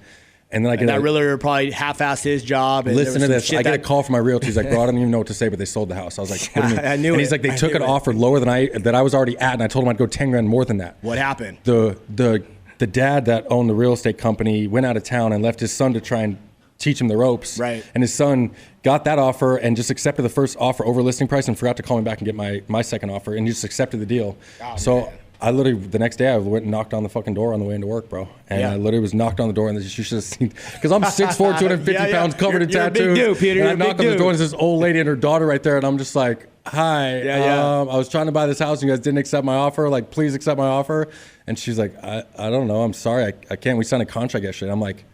And then that realtor probably half-assed his job. And listen to this. I get a call from my realtor. He's like, bro, I don't even know what to say, but they sold the house. I was like, what do you mean? I knew and he's like, they took an offer lower than I was already at, and I told him I'd go 10 grand more than that. What happened? The dad that owned the real estate company went out of town and left his son to try and teach him the ropes. Right. And his son got that offer and just accepted the first offer over listing price and forgot to call me back and get my second offer, and he just accepted the deal. Oh, so man. I literally, the next day, I went and knocked on the fucking door on the way into work, bro. And I literally was knocked on the door, and you should have seen, because I'm 6'4", 250 pounds, covered in tattoos. You're a big dude, Peter. And I knock on the door, and there's this old lady and her daughter right there, and I'm just like, hi, I was trying to buy this house, and you guys didn't accept my offer. Like, please accept my offer. And she's like, I don't know. I'm sorry. I can't. We signed a contract yesterday. I'm like,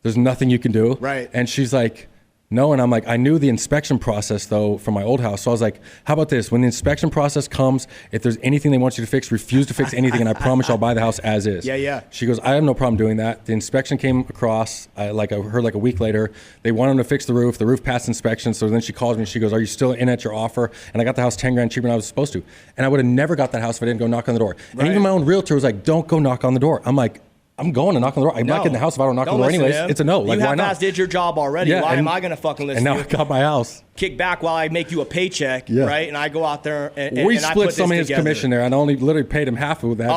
there's nothing you can do. Right. And she's like, no. And I'm like, I knew the inspection process, though, from my old house. So I was like, how about this? When the inspection process comes, if there's anything they want you to fix, refuse to fix anything, and I promise I'll buy the house as is. Yeah. She goes, I have no problem doing that. The inspection came across, I heard like a week later, they wanted them to fix the roof. The roof passed inspection. So then she calls me and she goes, are you still in at your offer? And I got the house 10 grand cheaper than I was supposed to. And I would have never got that house if I didn't go knock on the door. Right. And even my own realtor was like, don't go knock on the door. I'm like, I'm going to knock on the door. I'm not getting the house if I don't knock on the door anyways. It's a no. Like, why not? You did your job already. Why am I going to fucking listen to you? And now I got my house. Kick back while I make you a paycheck, right? And I go out there and we and split I put some of his together. Commission there. And I only literally paid him half of that.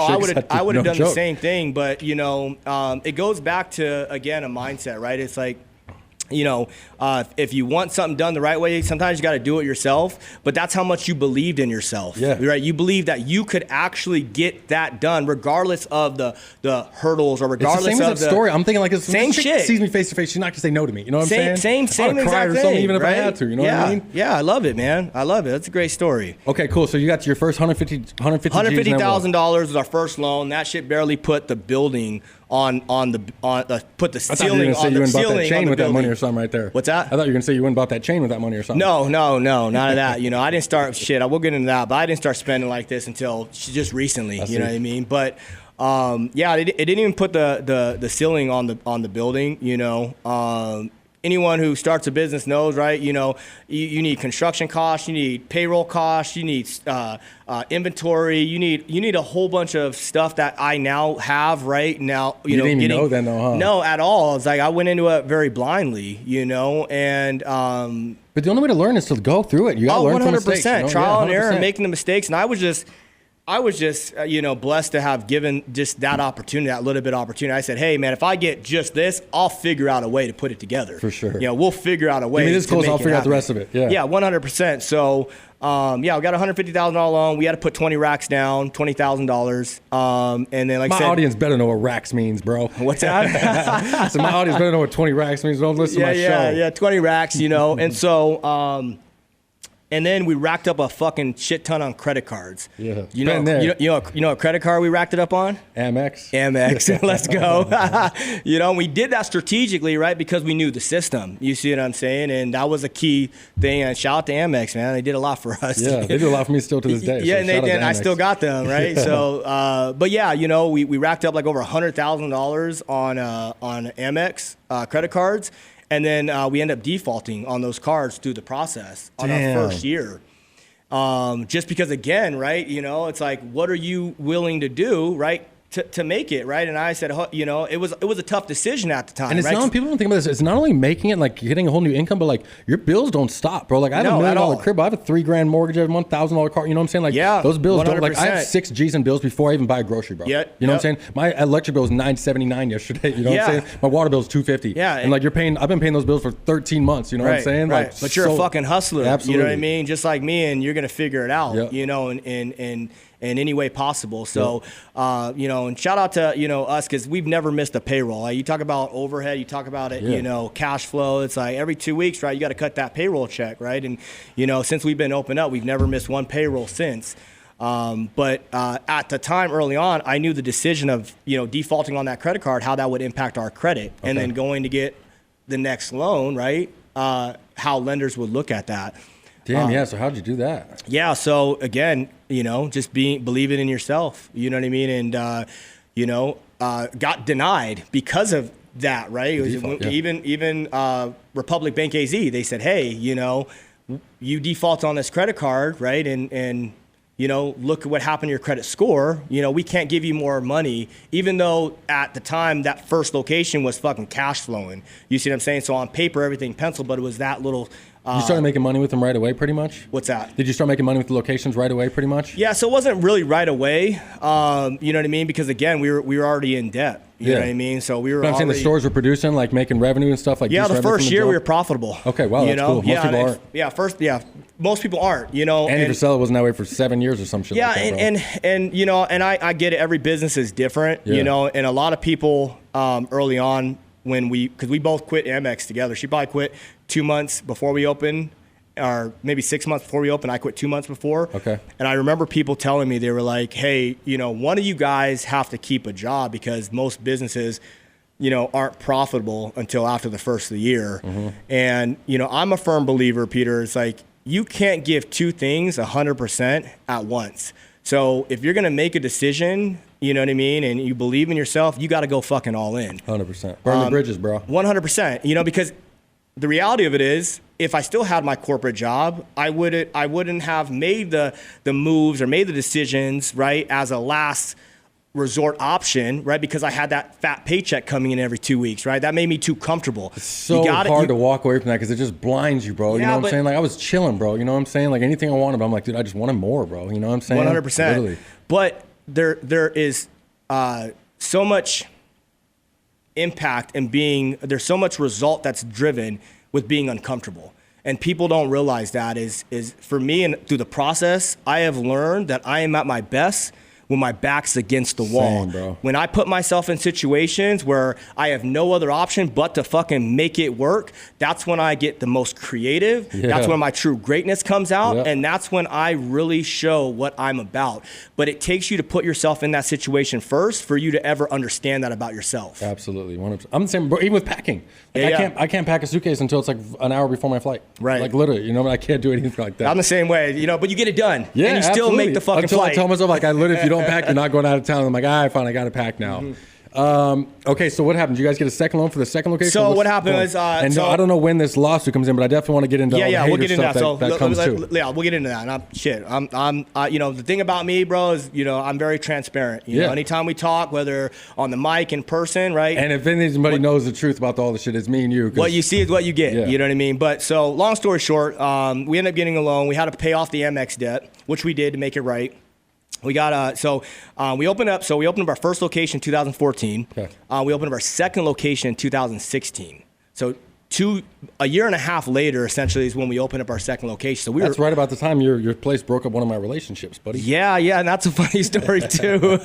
I would have done the same thing. But, you know, it goes back to, again, a mindset, right? It's like, you know, if you want something done the right way, sometimes you got to do it yourself. But that's how much you believed in yourself, right? You believe that you could actually get that done, regardless of the hurdles or regardless it's the same of as that story. I'm thinking like, same shit. Sees me face to face, she's not gonna say no to me. You know what I'm saying? Same exact thing. Even if right? I had to, you know what I mean? Yeah, I love it, man. I love it. That's a great story. Okay, cool. So you got your first $150,000 was our first loan. That shit barely put the building on put the ceiling on the ceiling. You went bought that chain with that money or something. something right there. What's that? I thought you were gonna say you went and bought that chain with that money or something. No, none of that. You know, I didn't start shit. I will get into that, but I didn't start spending like this until just recently. You know what I mean? But it didn't even put the ceiling on the building. You know, anyone who starts a business knows, right? You know, you need construction costs, you need payroll costs, you need inventory, you need a whole bunch of stuff that I now have right now. You didn't even know then, though, huh? No, at all. It's like I went into it very blindly, you know, and. But the only way to learn is to go through it. You got to learn from mistakes. 100%. Trial and error and making the mistakes. And I was just, you know, blessed to have given just that opportunity, that little bit of opportunity. I said, hey, man, if I get just this, I'll figure out a way to put it together. For sure. You know, we'll figure out a way. Give me this close, I'll figure out the rest of it. Yeah, 100%. So, we got a $150,000 loan. We had to put 20 racks down, $20,000. And then, like I said, my audience better know what racks means, bro. What's that? So my audience better know what 20 racks means. Don't listen to my show. Yeah, 20 racks, you know. And so, And then we racked up a fucking shit ton on credit cards. Yeah. You know a credit card we racked it up on? Amex. Let's go. We did that strategically, right? Because we knew the system. You see what I'm saying? And that was a key thing. And shout out to Amex, man. They did a lot for us. Yeah, they do a lot for me still to this day. Yeah, so and they did. I still got them, right? So, but yeah, we racked up like over $100,000 on Amex credit cards. And then we end up defaulting on those cards through the process on our first year. Just because, again, right, it's like, what are you willing to do, right, to make it, right? And I said, it was a tough decision at the time. And it's right? not, people don't think about this. It's not only making it, like getting a whole new income, but like your bills don't stop, bro. Like I have $1 million crib. I have a $3,000 mortgage. I have $1,000 car. You know what I'm saying? Like those bills 100%. Don't, like I have 6 G's in bills before I even buy a grocery, bro. Yeah, you know what I'm saying? My electric bill was $9.79 yesterday. You know what I'm saying? My water bill is $2.50. Yeah. And like I've been paying those bills for 13 months. You know what I'm saying? Right. Like, but you're a fucking hustler. Absolutely. You know what I mean? Just like me, and you're going to figure it out, in any way possible. So, and shout out to, us, because we've never missed a payroll. Like, you talk about overhead, you talk about it, cash flow. It's like every 2 weeks, right, you got to cut that payroll check, right? And, since we've been open up, we've never missed one payroll since. But at the time early on, I knew the decision of, defaulting on that credit card, how that would impact our credit. And then going to get the next loan, right, how lenders would look at that. Damn, so how'd you do that? Yeah, so again, just believing in yourself, you know what I mean? And, got denied because of that, right? Default, even Republic Bank AZ, they said, hey, you default on this credit card, right? And look at what happened to your credit score. We can't give you more money, even though at the time that first location was fucking cash flowing. You see what I'm saying? So on paper, everything penciled, but it was that little. You started making money with them right away, pretty much? What's that? Did you start making money with the locations right away, pretty much? Yeah, so it wasn't really right away. You know what I mean? Because again, we were already in debt. You know what I mean? So we were. I'm saying the stores were producing, like making revenue and stuff like. Yeah, the first year we were profitable. Okay, wow, that's cool. Most people aren't. Most people aren't. Andy Frisella wasn't that way for 7 years or some shit. Yeah, like that, and I get it. Every business is different. And a lot of people early on because we both quit Amex together. She probably quit 2 months before we opened. Or maybe 6 months before we opened. I quit 2 months before. Okay. And I remember people telling me, they were like, hey, one of you guys have to keep a job, because most businesses, aren't profitable until after the first of the year. Mm-hmm. And, I'm a firm believer, Peter, it's like, you can't give two things 100% at once. So if you're going to make a decision, you know what I mean, and you believe in yourself, you got to go fucking all in. 100%. Burn the bridges, bro. 100%. Because the reality of it is, if I still had my corporate job, I wouldn't have made the moves or made the decisions, right, as a last resort option, right, because I had that fat paycheck coming in every 2 weeks, right? That made me too comfortable. It's so hard to walk away from that, because it just blinds you, bro. You know what I'm saying? Like, I was chilling, bro. You know what I'm saying? Like, anything I wanted, but I'm like, dude, I just wanted more, bro. You know what I'm saying? 100%. Literally. But there is so much impact and there's so much result that's driven with being uncomfortable. And people don't realize that is for me, and through the process, I have learned that I am at my best when my back's against the wall. Same, bro. When I put myself in situations where I have no other option but to fucking make it work, that's when I get the most creative. Yeah. That's when my true greatness comes out. Yep. And that's when I really show what I'm about. But it takes you to put yourself in that situation first for you to ever understand that about yourself. Absolutely. 100%. I'm the same, bro, even with packing. Like, I can't pack a suitcase until it's like an hour before my flight. Right. Like, literally, I can't do anything like that. I'm the same way, but you get it done. Yeah, and you still absolutely. make the fucking until flight. I tell myself, like, I literally, if you don't pack, you're not going out of town. I'm like, all right, fine, I got to pack now. Mm-hmm. Okay, so what happened? Did you guys get a second loan for the second location? So what happened was, I don't know when this lawsuit comes in, but I definitely want to get into all the hater we'll get into stuff that comes too. Yeah, we'll get into that. And I'm the thing about me, bro, is I'm very transparent. You know, anytime we talk, whether on the mic, in person, right? And if anybody knows the truth about all the shit, it's me and you. What you see is what you get. Yeah. You know what I mean? But so long story short, we ended up getting a loan. We had to pay off the Amex debt, which we did to make it right. We got we opened up our first location in 2014. Okay. We opened up our second location in 2016. So a year and a half later, essentially, is when we opened up our second location. So that's right about the time your place broke up one of my relationships, buddy. Yeah, and that's a funny story too.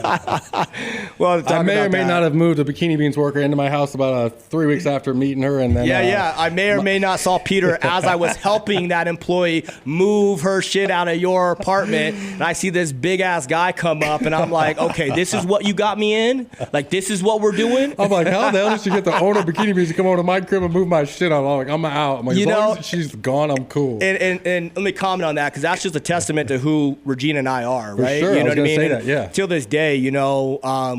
Well, I may or may not have moved a Bikini Beans worker into my house about 3 weeks after meeting her, and then I may or may not saw Peter as I was helping that employee move her shit out of your apartment, and I see this big ass guy come up, and I'm like, okay, this is what you got me in? Like, this is what we're doing? I'm like, how the hell did she get the owner of Bikini Beans to come over to my crib and move my shit on? I'm like, I'm out. I'm like, as long as she's gone, I'm cool. And let me comment on that, because that's just a testament to who Regina and I are, right? For sure. You know what I mean? Say and that, yeah. Till this day,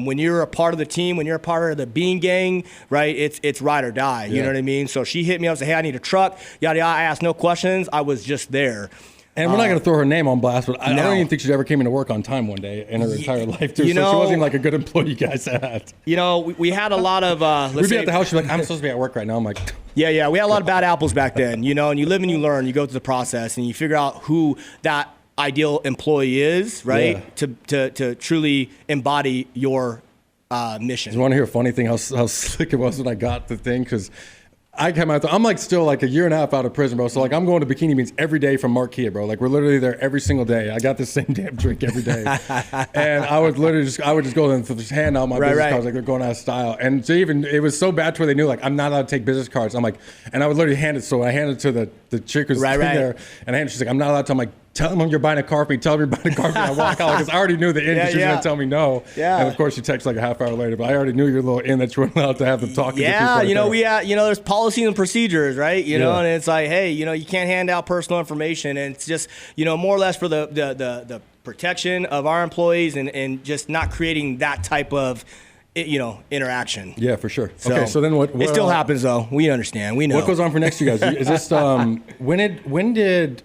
when you're a part of the team, when you're a part of the Bean Gang, right? It's ride or die. You know what I mean? So she hit me up and said, hey, I need a truck. Yada yada. I asked no questions. I was just there. And we're not going to throw her name on blast, but I don't even think she ever came into work on time one day in her entire life, too. So she wasn't even like a good employee you guys had. We had a lot of... we'd be at the house, she's like, I'm supposed to be at work right now. I'm like... Yeah. We had a lot of bad apples back then, and you live and you learn. You go through the process, and you figure out who that ideal employee is, right? Yeah. To truly embody your mission. Do you want to hear a funny thing, how slick it was when I got the thing? Because... I came out. I'm like still like a year and a half out of prison, bro. So like I'm going to Bikini Beans every day from Marquia, bro. Like we're literally there every single day. I got the same damn drink every day, and I would just go and just hand out my business cards like they're going out of style. And so it was so bad to where they knew like I'm not allowed to take business cards. I'm like, and I would literally hand it. So I handed it to the chick who's there, and she's like, I'm not allowed to. I'm like, tell them you're buying a car for me. Tell them you're buying a car for me. I walk out because I already knew the in. She's going to tell me no. Yeah. And of course, she texts like a half hour later. But I already knew your little in that you weren't allowed to have them talking. Yeah, there's policies and procedures, right? You know, and it's like, hey, you can't hand out personal information, and it's just, more or less for the protection of our employees and just not creating that type of interaction. Yeah, for sure. Okay, so then what it still happens though. We understand. We know. What goes on for next, you guys? Is this when did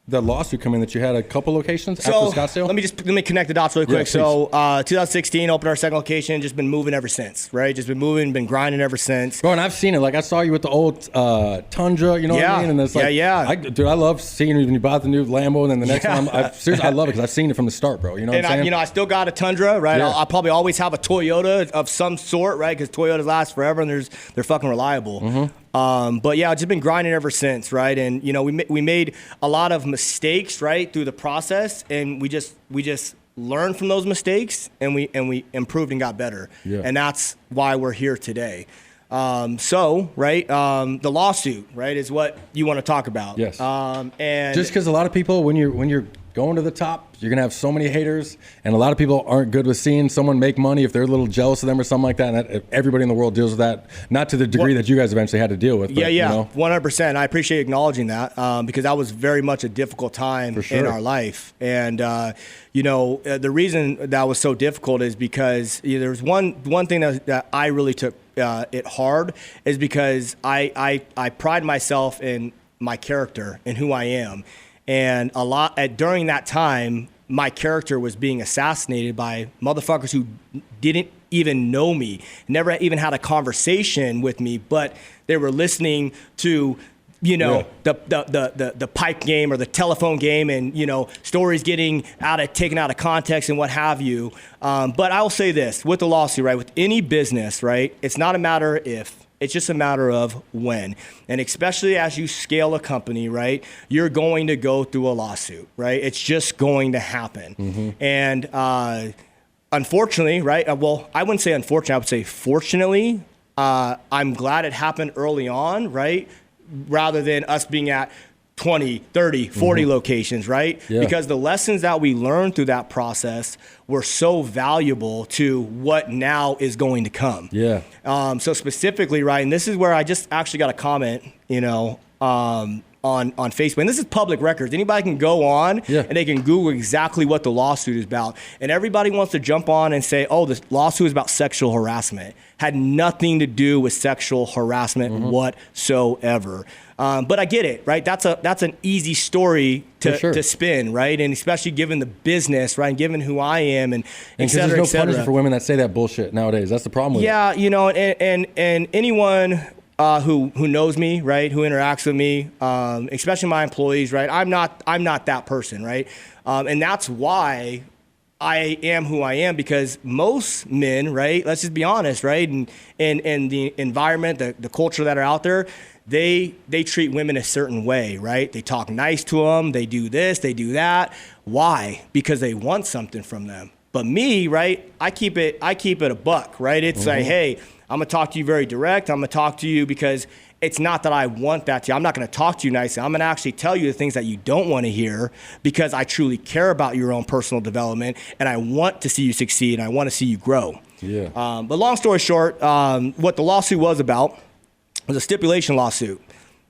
the lawsuit come in that you had a couple locations after Scottsdale? Let me connect the dots really quick. So 2016, opened our second location, just been moving ever since, right? Just been moving, been grinding ever since. Bro, and I've seen it. Like I saw you with the old Tundra, you know what I mean? And it's like, dude, I love seeing you when you bought the new Lambo, and then the next one, seriously, I love it because I've seen it from the start, bro. You know what I'm saying? I still got a Tundra, right? Yeah. I'll probably always have a Toyota of some sort, right? Because Toyotas last forever, and they're fucking reliable. Mm-hmm. But yeah, I've just been grinding ever since, right? And we made a lot of mistakes, right, through the process, and we just learned from those mistakes, and we improved and got better, and that's why we're here today. The lawsuit, right, is what you want to talk about. Yes. And just because a lot of people, when you're going to the top, you're gonna have so many haters, and a lot of people aren't good with seeing someone make money if they're a little jealous of them or something like that. And everybody in the world deals with that, not to the degree that you guys eventually had to deal with. But, 100%. I appreciate acknowledging that because that was very much a difficult time in our life. And the reason that was so difficult is because there's one thing that I really took it hard is because I pride myself in my character and who I am. And during that time, my character was being assassinated by motherfuckers who didn't even know me, never even had a conversation with me, but they were listening to, the pipe game or the telephone game, and stories getting taken out of context and what have you. But I will say this with the lawsuit, right? With any business, right? It's not a matter if. It's just a matter of when. And especially as you scale a company, right, you're going to go through a lawsuit, right? It's just going to happen. Mm-hmm. And unfortunately, right, well, I wouldn't say unfortunately, I would say fortunately, I'm glad it happened early on, right, rather than us being at 20, 30, 40 locations, right? Yeah. Because the lessons that we learned through that process were so valuable to what now is going to come. Yeah. So specifically, right, and this is where I just actually got a comment, on Facebook. And this is public records. Anybody can go on and they can Google exactly what the lawsuit is about. And everybody wants to jump on and say, oh, this lawsuit is about sexual harassment. Had nothing to do with sexual harassment whatsoever. But I get it, right? That's an easy story to spin, right? And especially given the business, right? And given who I am, and et cetera, there's no punishment for women that say that bullshit nowadays. That's the problem with it. Yeah, and anyone who knows me, right? Who interacts with me, especially my employees, right? I'm not that person, right? And that's why I am who I am because most men, right? Let's just be honest, right? And the environment, the culture that are out there, they treat women a certain way, right? They talk nice to them. They do this, they do that. Why? Because they want something from them. But me, right? I keep it a buck, right? It's like, hey, I'm gonna talk to you very direct. I'm gonna talk to you because it's not that I want that to you. I'm not going to talk to you nicely. I'm going to actually tell you the things that you don't want to hear because I truly care about your own personal development and I want to see you succeed and I want to see you grow. Yeah. But long story short, what the lawsuit was about was a stipulation lawsuit.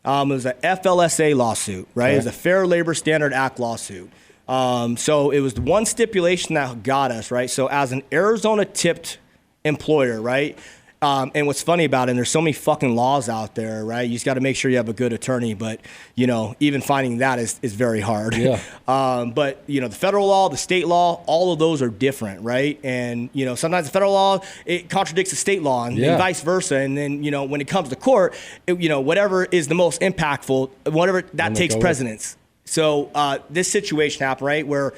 It was a FLSA lawsuit, right? It was a Fair Labor Standard Act lawsuit. So it was the one stipulation that got us, right? So as an Arizona tipped employer, right? And what's funny about it, and there's so many fucking laws out there, right? You just got to make sure you have a good attorney, but, you know, even finding that is very hard. Yeah. But, you know, the federal law, the state law, all of those are different, right? And, you know, sometimes the federal law, it contradicts the state law and vice versa. And then, you know, when it comes to court, you know, whatever is the most impactful, whatever, that takes precedence. So this situation happened, right, where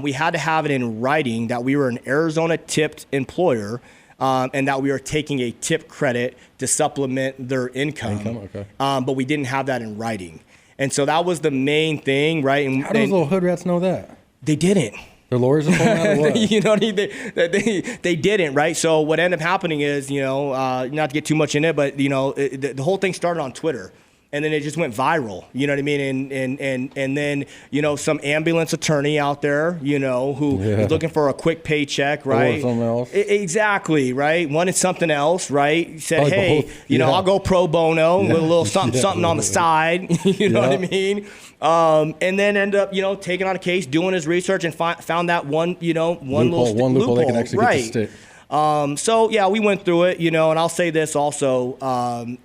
we had to have it in writing that we were an Arizona tipped employer, and that we are taking a tip credit to supplement their income. But we didn't have that in writing. And so that was the main thing, right? And how do those little hood rats know that? They didn't. The lawyers are pulling out or what? You know what I mean? They didn't, right? So what ended up happening is, you know, not to get too much in it, but, you know, the whole thing started on Twitter. And then it just went viral, you know what I mean? And then, you know, some ambulance attorney out there, you know, who is looking for a quick paycheck, right? Or something else. Exactly, right? Wanted something else, right? Said, hey, you know, I'll go pro bono with a little something on the side, you know what I mean? And then end up, you know, taking on a case, doing his research and found that one loophole they can actually get to stick. So yeah, we went through it, you know, and I'll say this also,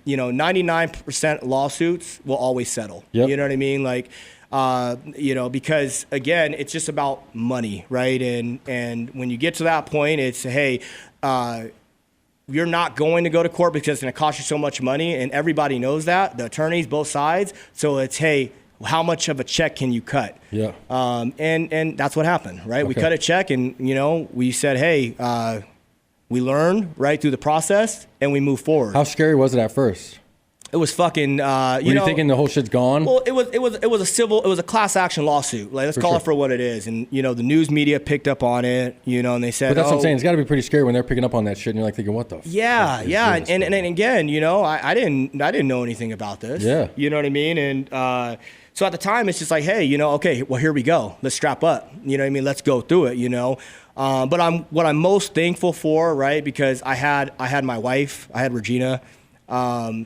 you know, 99% lawsuits will always settle. You know what I mean? Like, you know, because again, it's just about money, right? And when you get to that point, it's, hey, you're not going to go to court because it's going to cost you so much money, and everybody knows that, the attorneys, both sides. So it's, hey, how much of a check can you cut? Yeah. And that's what happened, right? We cut a check, and you know, we said, hey, we learned right through the process and we move forward. How scary was it at first? It was fucking. Were you thinking the whole shit's gone? Well, it was a class action lawsuit. Like, let's call it for what it is. And you know, the news media picked up on it. You know, and they said, but that's what I'm saying. It's got to be pretty scary when they're picking up on that shit, and you're like thinking, what the? Yeah. And again, you know, I didn't know anything about this. Yeah. You know what I mean? And so at the time, it's just like, hey, you know, okay, well, here we go. Let's strap up. You know what I mean? Let's go through it. You know. But what I'm most thankful for, right? Because I had my wife, I had Regina, and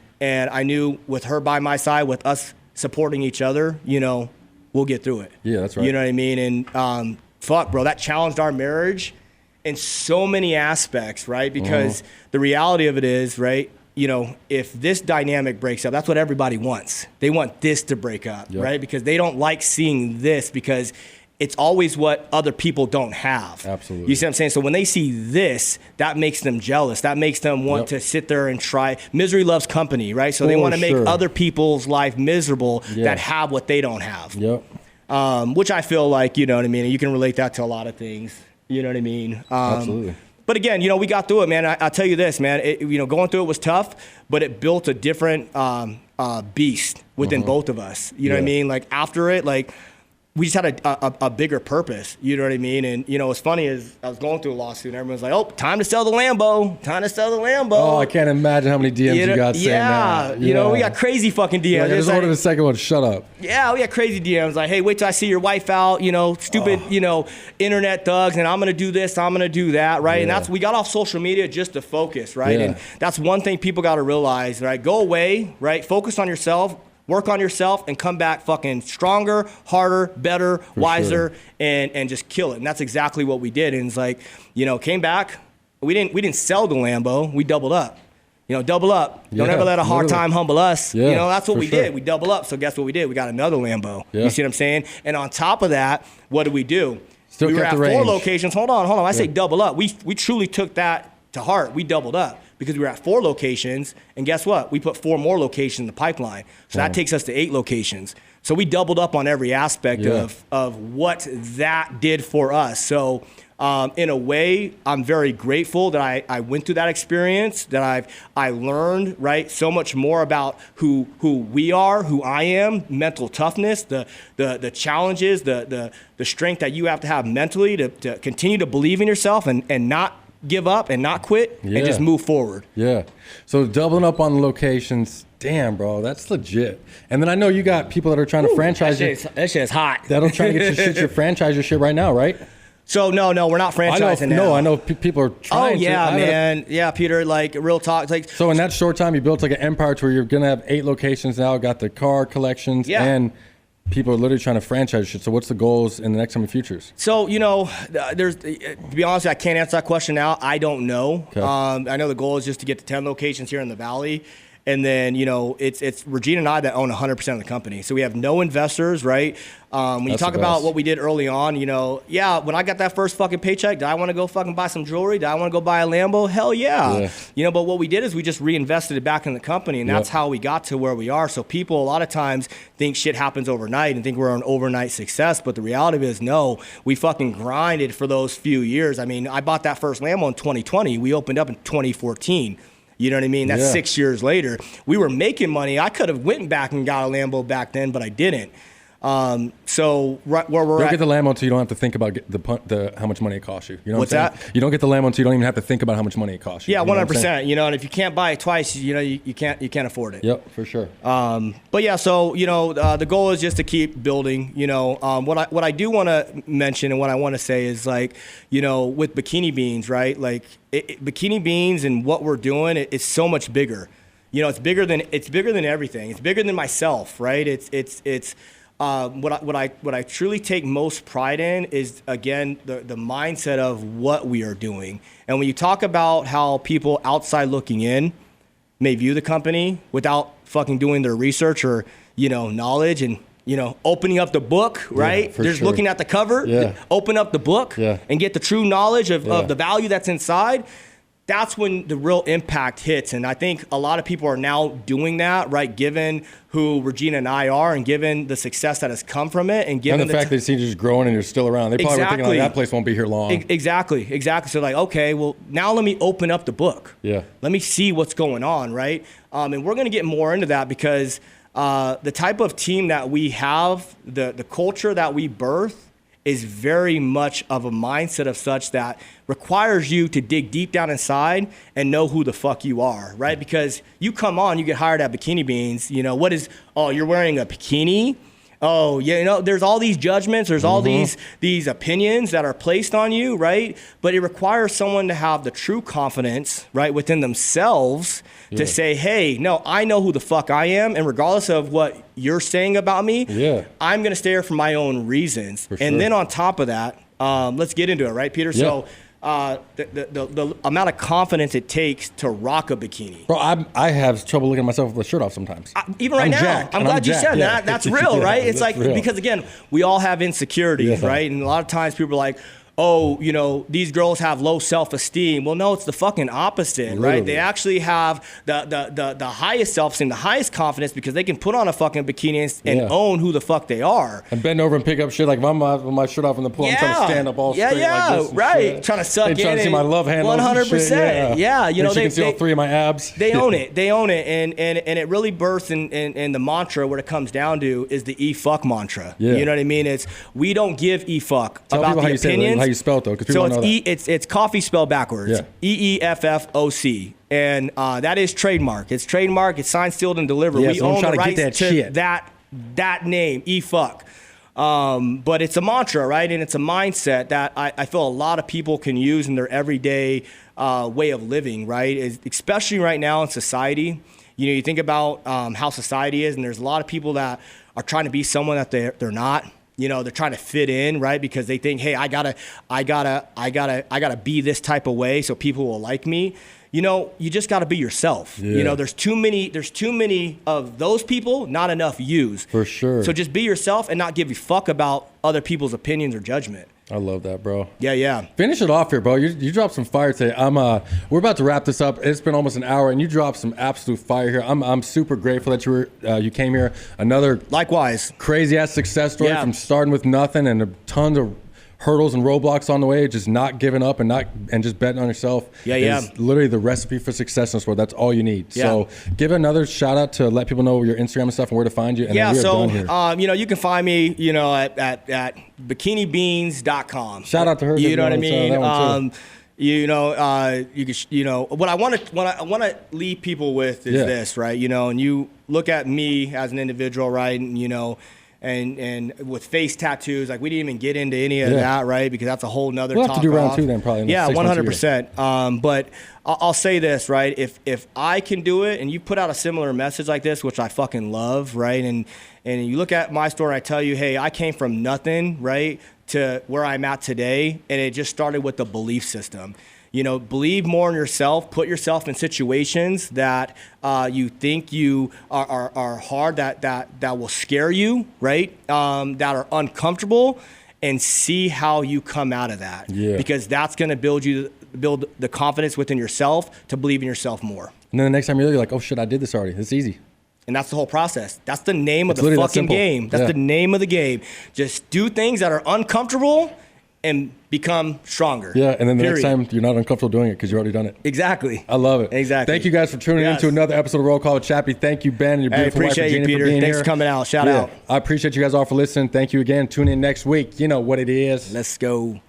I knew with her by my side, with us supporting each other, you know, we'll get through it. Yeah, that's right. You know what I mean? And fuck, bro, that challenged our marriage in so many aspects, right? Because the reality of it is, right? You know, if this dynamic breaks up, that's what everybody wants. They want this to break up, right? Because they don't like seeing this because it's always what other people don't have. Absolutely. You see what I'm saying? So when they see this, that makes them jealous. That makes them want to sit there and try. Misery loves company, right? So they want to make other people's life miserable that have what they don't have. Which I feel like, you know what I mean? And you can relate that to a lot of things. You know what I mean? Absolutely. But again, you know, we got through it, man. I'll tell you this, man. You know, going through it was tough, but it built a different beast within both of us. You know what I mean? Like after it, like, we just had a bigger purpose, you know what I mean? And, you know, what's funny is I was going through a lawsuit and everyone's like, oh, time to sell the Lambo. Time to sell the Lambo. Oh, I can't imagine how many DMs you got saying that. You know, we got crazy fucking DMs. Like, I just ordered the second one. Shut up. Yeah, we got crazy DMs. Like, hey, wait till I see your wife out, you know, stupid, you know, internet thugs, and I'm going to do this, I'm going to do that, right? And we got off social media just to focus, right? And that's one thing people got to realize, right? Go away, right? Focus on yourself. Work on yourself and come back fucking stronger, harder, better, wiser, and just kill it. And that's exactly what we did. And it's like, you know, came back. We didn't sell the Lambo. We doubled up. You know, double up. Don't ever let a hard time humble us. You know, that's what we did. We double up. So guess what we did? We got another Lambo. You see what I'm saying? And on top of that, what did we do? Still we were kept at the 4 range. locations. Hold on. I say double up. We truly took that to heart. We doubled up. Because we were at 4 locations, and guess what? We put 4 more locations in the pipeline. So that takes us to 8 locations. So we doubled up on every aspect of what that did for us. So In a way, I'm very grateful that I went through that experience, that I learned, right, so much more about who we are, who I am, mental toughness, the challenges, the strength that you have to have mentally to continue to believe in yourself and not give up and not quit and just move forward. Yeah. So doubling up on the locations, damn, bro, that's legit. And then I know you got people that are trying to franchise you. That shit is hot. That'll try to get your franchise your shit right now, right? So no, we're not franchising now. I know people are trying to. Oh yeah, man. Yeah, Peter, like real talk. Like, so in that short time, you built like an empire to where you're going to have 8 locations now, got the car collections, and people are literally trying to franchise shit. So what's the goals in the next coming futures? So, there's, to be honest, I can't answer that question now. I don't know. Okay. I know the goal is just to get to 10 locations here in the Valley. And then, it's Regina and I that own 100% of the company. So we have no investors, right? When you talk about what we did early on, when I got that first fucking paycheck, did I want to go fucking buy some jewelry? Did I want to go buy a Lambo? Hell yeah. But what we did is we just reinvested it back in the company, and that's how we got to where we are. So people a lot of times think shit happens overnight and think we're an overnight success, but the reality is no, we fucking grinded for those few years. I mean, I bought that first Lambo in 2020. We opened up in 2014. You know what I mean? That's 6 years later. We were making money. I could have went back and got a Lambo back then, but I didn't. So right where we're don't at, get the Lambo until you don't have to think about the how much money it costs you. You know what's what I'm that? You don't get the Lambo until you don't even have to think about how much money it costs you. Yeah, 100%. And if you can't buy it twice, you can't afford it. Yep, for sure. But yeah, so the goal is just to keep building. What I do want to mention and what I want to say is with Bikini Beans, right? Like Bikini Beans and what we're doing, it's so much bigger. It's bigger than everything. It's bigger than myself, right? It's what I truly take most pride in is, again, the mindset of what we are doing. And when you talk about how people outside looking in may view the company without fucking doing their research or knowledge and opening up the book, right? There's looking at the cover, open up the book and get the true knowledge of the value that's inside. That's when the real impact hits. And I think a lot of people are now doing that, right? Given who Regina and I are and given the success that has come from it. And given the fact that you see you just growing and you're still around. They probably were thinking like, that place won't be here long. Exactly. So like, okay, well, now let me open up the book. Yeah. Let me see what's going on, right? And we're going to get more into that because the type of team that we have, the culture that we birth, is very much of a mindset of such that requires you to dig deep down inside and know who the fuck you are, right? Because you come on, you get hired at Bikini Beans, you're wearing a bikini? Oh, yeah, there's all these judgments, there's all these opinions that are placed on you, right? But it requires someone to have the true confidence, right, within themselves to say, hey, no, I know who the fuck I am, and regardless of what you're saying about me, I'm going to stay here for my own reasons. And then on top of that, let's get into it, right, Peter? So the amount of confidence it takes to rock a bikini. Bro, I have trouble looking at myself with the shirt off sometimes. Even right now. I'm glad you said that. That's real, right? It's like, real. Because again, we all have insecurities, right? And a lot of times people are like, oh, these girls have low self-esteem. Well, no, it's the fucking opposite, right? They actually have the highest self-esteem, the highest confidence because they can put on a fucking bikini and own who the fuck they are. And bend over and pick up shit. Like if I'm with my shirt off in the pool, I'm trying to stand up all straight like this. Right. Trying to suck in. Trying to see my love handles. 100%. Yeah. You can see all 3 of my abs. They own it. And it really bursts in the mantra. What it comes down to is the E-fuck mantra. Yeah. You know what I mean? It's we don't give E-fuck about the opinions. How you spell it though? So it's coffee spelled backwards. EEFFOC. And that is trademark. It's trademark. It's signed, sealed, and delivered. We own the rights to that name, E-fuck. But it's a mantra, right? And it's a mindset that I feel a lot of people can use in their everyday way of living, right? Especially right now in society. You think about how society is, and there's a lot of people that are trying to be someone that they're not. They're trying to fit in, right? Because they think, hey, I gotta be this type of way so people will like me. You just gotta be yourself. There's too many of those people, not enough yous. For sure. So just be yourself and not give a fuck about other people's opinions or judgment. I love that, bro. Yeah. Finish it off here, bro. You dropped some fire today. We're about to wrap this up. It's been almost an hour, and you dropped some absolute fire here. I'm super grateful that you came here. Another likewise crazy ass success story from starting with nothing and a ton of hurdles and roadblocks on the way, just not giving up and just betting on yourself is literally the recipe for success in this world. That's all you need. Yeah. So give another shout out to let people know your Instagram and stuff and where to find you. And then we are done here. You can find me, at bikinibeans.com. Shout out to her. You know what I mean? What I want to leave people with is this, right? And you look at me as an individual, right? And with face tattoos, like we didn't even get into any of that, right? Because that's a whole nother we'll talk. We'll have to do round 2 then, probably. Yeah, 100%. But I'll say this, right? If I can do it, and you put out a similar message like this, which I fucking love, right? And you look at my story, I tell you, hey, I came from nothing, right, to where I'm at today, and it just started with the belief system. Believe more in yourself, put yourself in situations that you think you are hard, that will scare you, right? That are uncomfortable, and see how you come out of that. Yeah. Because that's going to build the confidence within yourself to believe in yourself more. And then the next time you're like, oh shit, I did this already. It's easy. And that's the whole process. That's the name of the fucking game. That's the name of the game. Just do things that are uncomfortable and become stronger. Yeah, and then the next time you're not uncomfortable doing it because you've already done it. Exactly. I love it. Exactly. Thank you guys for tuning in to another episode of Roll Call with Chappie. Thank you, Ben, and your beautiful wife, Regina, appreciate you, Peter. Thanks for coming out. Shout out. I appreciate you guys all for listening. Thank you again. Tune in next week. You know what it is. Let's go.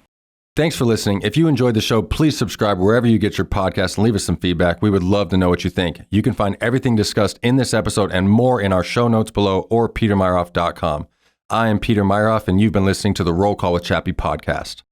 Thanks for listening. If you enjoyed the show, please subscribe wherever you get your podcast and leave us some feedback. We would love to know what you think. You can find everything discussed in this episode and more in our show notes below or petermeyerhoff.com. I am Peter Meyerhoff, and you've been listening to the Roll Call with Chappie podcast.